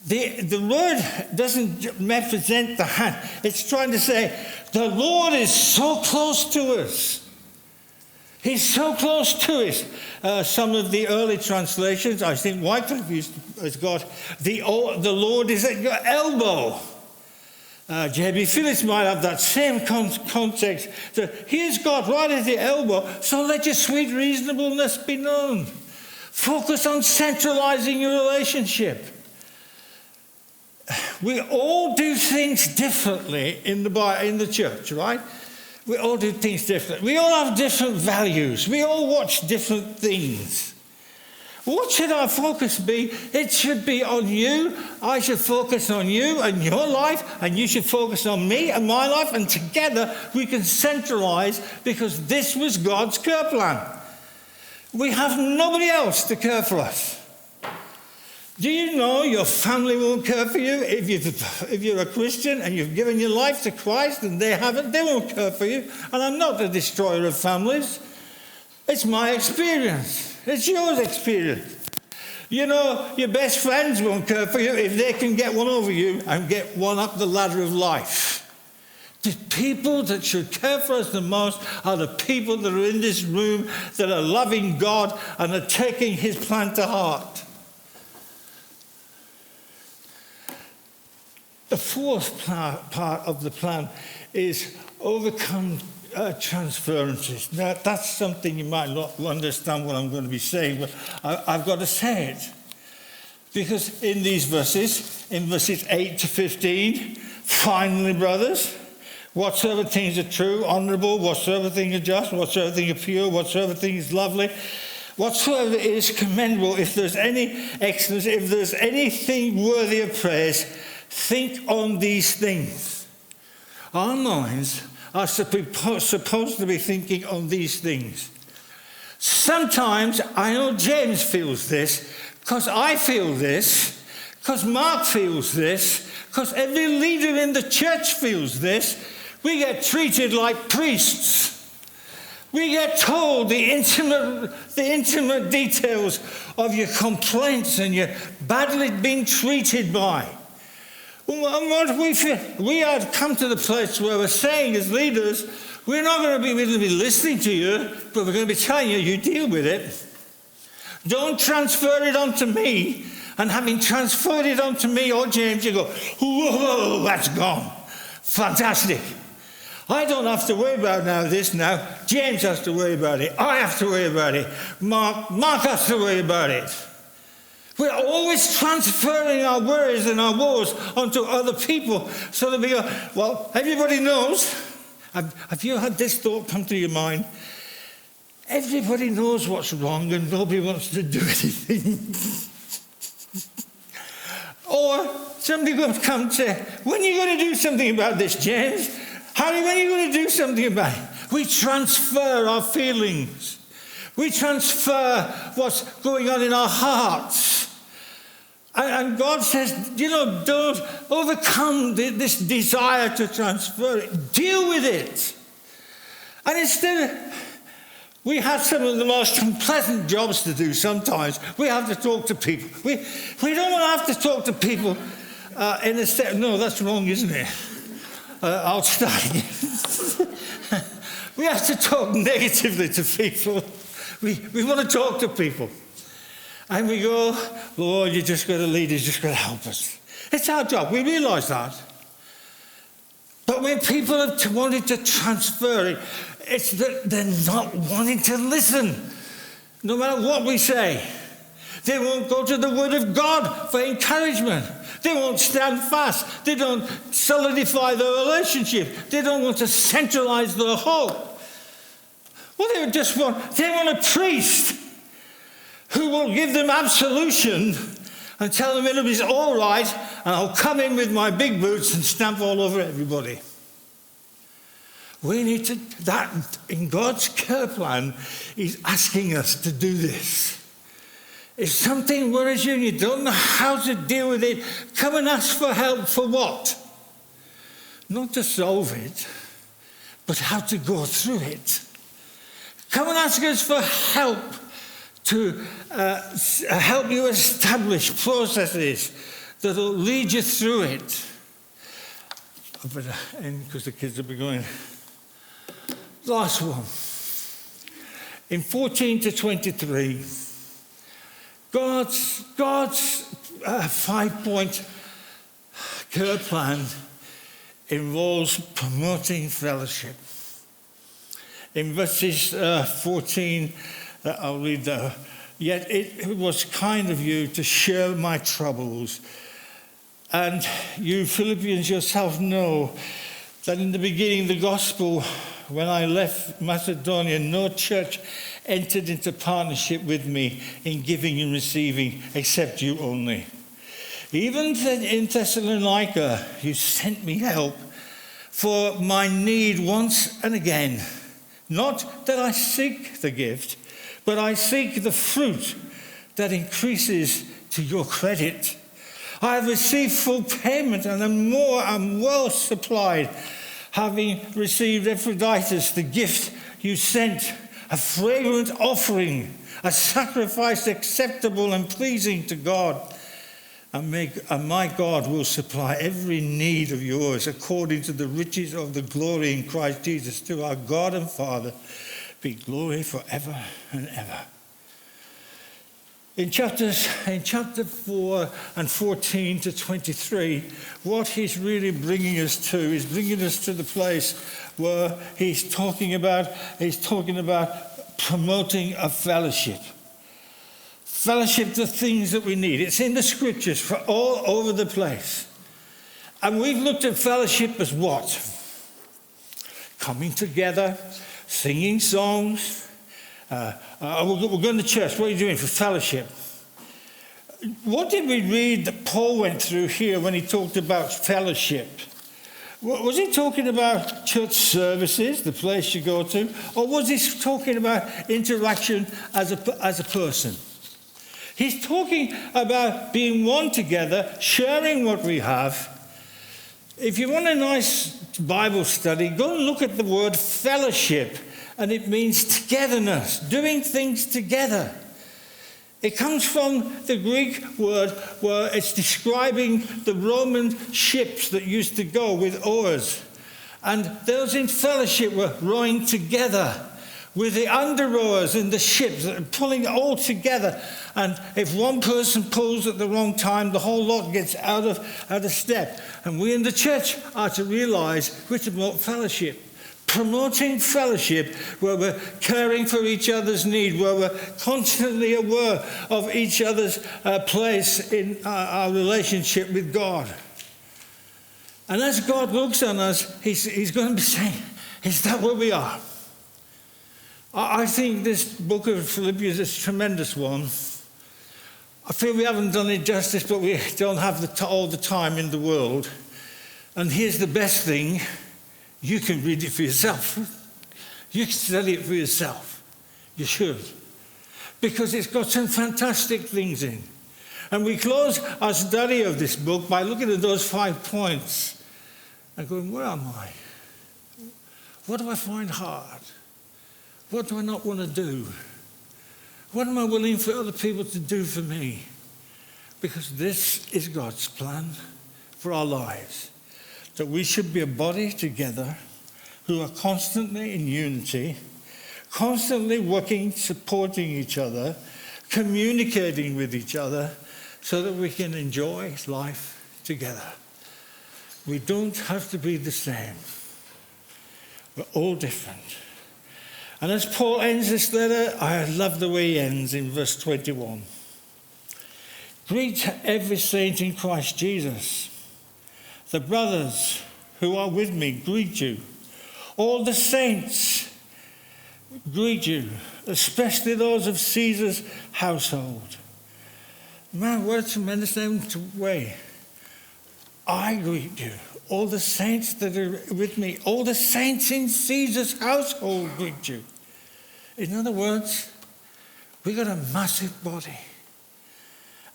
The word doesn't represent the hand. It's trying to say the Lord is so close to us. He's so close to us. Some of the early translations, I think Wycliffe has got, the Lord is at your elbow. J.B. Phillips might have that same context. So here's God right at the elbow, so let your sweet reasonableness be known. Focus on centralizing your relationship. We all do things differently in the church, right? We all do things differently. We all have different values. We all watch different things. What should our focus be? It should be on you. I should focus on you and your life, and you should focus on me and my life, and together we can centralize, because this was God's care plan. We have nobody else to care for us. Do you know your family won't care for you? If you're a Christian and you've given your life to Christ and they haven't, they won't care for you. And I'm not the destroyer of families. It's my experience. It's your experience. You know, your best friends won't care for you if they can get one over you and get one up the ladder of life. The people that should care for us the most are the people that are in this room that are loving God and are taking His plan to heart. The fourth part of the plan is overcome transferences. Now, that's something you might not understand what I'm going to be saying, but I've got to say it. Because in these verses, in verses 8 to 15, finally, brothers, whatsoever things are true, honourable, whatsoever things are just, whatsoever things are pure, whatsoever things is lovely, whatsoever is commendable, if there's any excellence, if there's anything worthy of praise, think on these things. Our minds are supposed to be thinking on these things. Sometimes, I know James feels this, because I feel this, because Mark feels this, because every leader in the church feels this. We get treated like priests. We get told the intimate details of your complaints and your badly being treated by. What we feel, we have come to the place where we're saying as leaders, we're not going to be listening to you, but we're going to be telling you, you deal with it. Don't transfer it onto me. And having transferred it onto me, or James, you go, whoa, that's gone. Fantastic. I don't have to worry about this now. James has to worry about it. I have to worry about it. Mark has to worry about it. We're always transferring our worries and our woes onto other people so that we go, well, everybody knows. Have you had this thought come to your mind? Everybody knows what's wrong and nobody wants to do anything. Or somebody will come and say, when are you going to do something about this, James? Harry, when are you going to do something about it? We transfer our feelings. We transfer what's going on in our hearts. And God says, don't overcome this desire to transfer it. Deal with it. And instead, we have some of the most unpleasant jobs to do sometimes. We have to talk to people. We don't want to have to talk to people in a set. No, that's wrong, isn't it? I'll start again. We have to talk negatively to people. We want to talk to people. And we go, Lord, you just got to lead us, just got to help us. It's our job. We realise that. But when people have wanted to transfer it, it's that they're not wanting to listen. No matter what we say. They won't go to the Word of God for encouragement. They won't stand fast. They don't solidify their relationship. They don't want to centralise their hope. Well, they want a priest who will give them absolution and tell them it'll be all right, and I'll come in with my big boots and stamp all over everybody. We need to, that in God's care plan, He's asking us to do this. If something worries you and you don't know how to deal with it, come and ask for help for what? Not to solve it, but how to go through it. Come and ask us for help to help you establish processes that will lead you through it. I better end because the kids will be going. Last one. In 14 to 23, God's 5-point care plan involves promoting fellowship. In verses 14, I'll read there. Yet it was kind of you to share my troubles. And you Philippians yourself know that in the beginning of the gospel, when I left Macedonia, no church entered into partnership with me in giving and receiving, except you only. Even in Thessalonica, you sent me help for my need once and again. Not that I seek the gift, but I seek the fruit that increases to your credit. I have received full payment and am well supplied, having received Epaphroditus, the gift you sent, a fragrant offering, a sacrifice acceptable and pleasing to God. And my God will supply every need of yours according to the riches of the glory in Christ Jesus. To our God and Father be glory forever and ever. In chapter 4 and 14 to 23, what he's really bringing us to is bringing us to the place where he's talking about promoting a fellowship. Fellowship, the things that we need. It's in the scriptures for all over the place. And we've looked at fellowship as what? Coming together, singing songs. We're going to church. What are you doing for fellowship? What did we read that Paul went through here when he talked about fellowship? Was he talking about church services, the place you go to? Or was he talking about interaction as a person? He's talking about being one together, sharing what we have. If you want a nice Bible study, go and look at the word fellowship. And it means togetherness, doing things together. It comes from the Greek word where it's describing the Roman ships that used to go with oars. And those in fellowship were rowing together with the under-rowers in the ships, pulling it all together. And if one person pulls at the wrong time, the whole lot gets out of step. And we in the church are to realize we're to promote fellowship. Promoting fellowship where we're caring for each other's need, where we're constantly aware of each other's place in our relationship with God. And as God looks on us, he's going to be saying, is that where we are? I think this book of Philippians is a tremendous one. I feel we haven't done it justice, but we don't have all the time in the world. And here's the best thing. You can read it for yourself. You can study it for yourself. You should. Because it's got some fantastic things in. And we close our study of this book by looking at those 5 points and going, where am I? What do I find hard? What do I not want to do? What am I willing for other people to do for me? Because this is God's plan for our lives. That we should be a body together who are constantly in unity, constantly working, supporting each other, communicating with each other so that we can enjoy life together. We don't have to be the same. We're all different. And as Paul ends this letter, I love the way he ends in verse 21. Greet every saint in Christ Jesus. The brothers who are with me greet you. All the saints greet you, especially those of Caesar's household. Man, what a tremendous way. I greet you. All the saints that are with me, all the saints in Caesar's household greet you. In other words, we got a massive body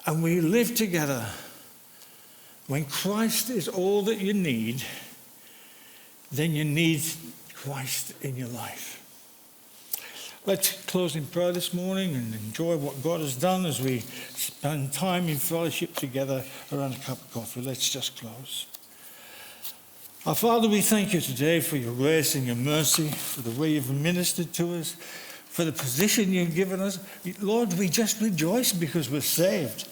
and we live together. When Christ is all that you need, then you need Christ in your life. Let's close in prayer this morning and enjoy what God has done as we spend time in fellowship together around a cup of coffee. Let's just close. Our Father, we thank you today for your grace and your mercy, for the way you've ministered to us, for the position you've given us. Lord, we just rejoice because we're saved.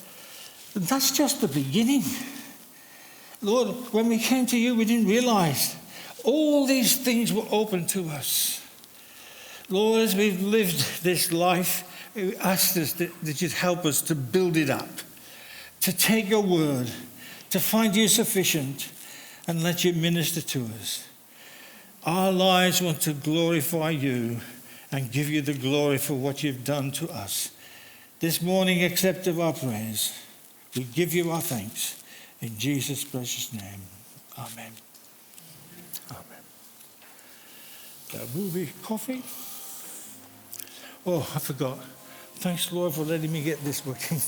And that's just the beginning. Lord, when we came to you, we didn't realize all these things were open to us. Lord, as we've lived this life, we asked us that you'd help us to build it up, to take your word, to find you sufficient, and let you minister to us. Our lives want to glorify you and give you the glory for what you've done to us. This morning, accept of our praise. We give you our thanks. In Jesus' precious name, amen. Amen. Movie coffee. Oh, I forgot. Thanks, Lord, for letting me get this working.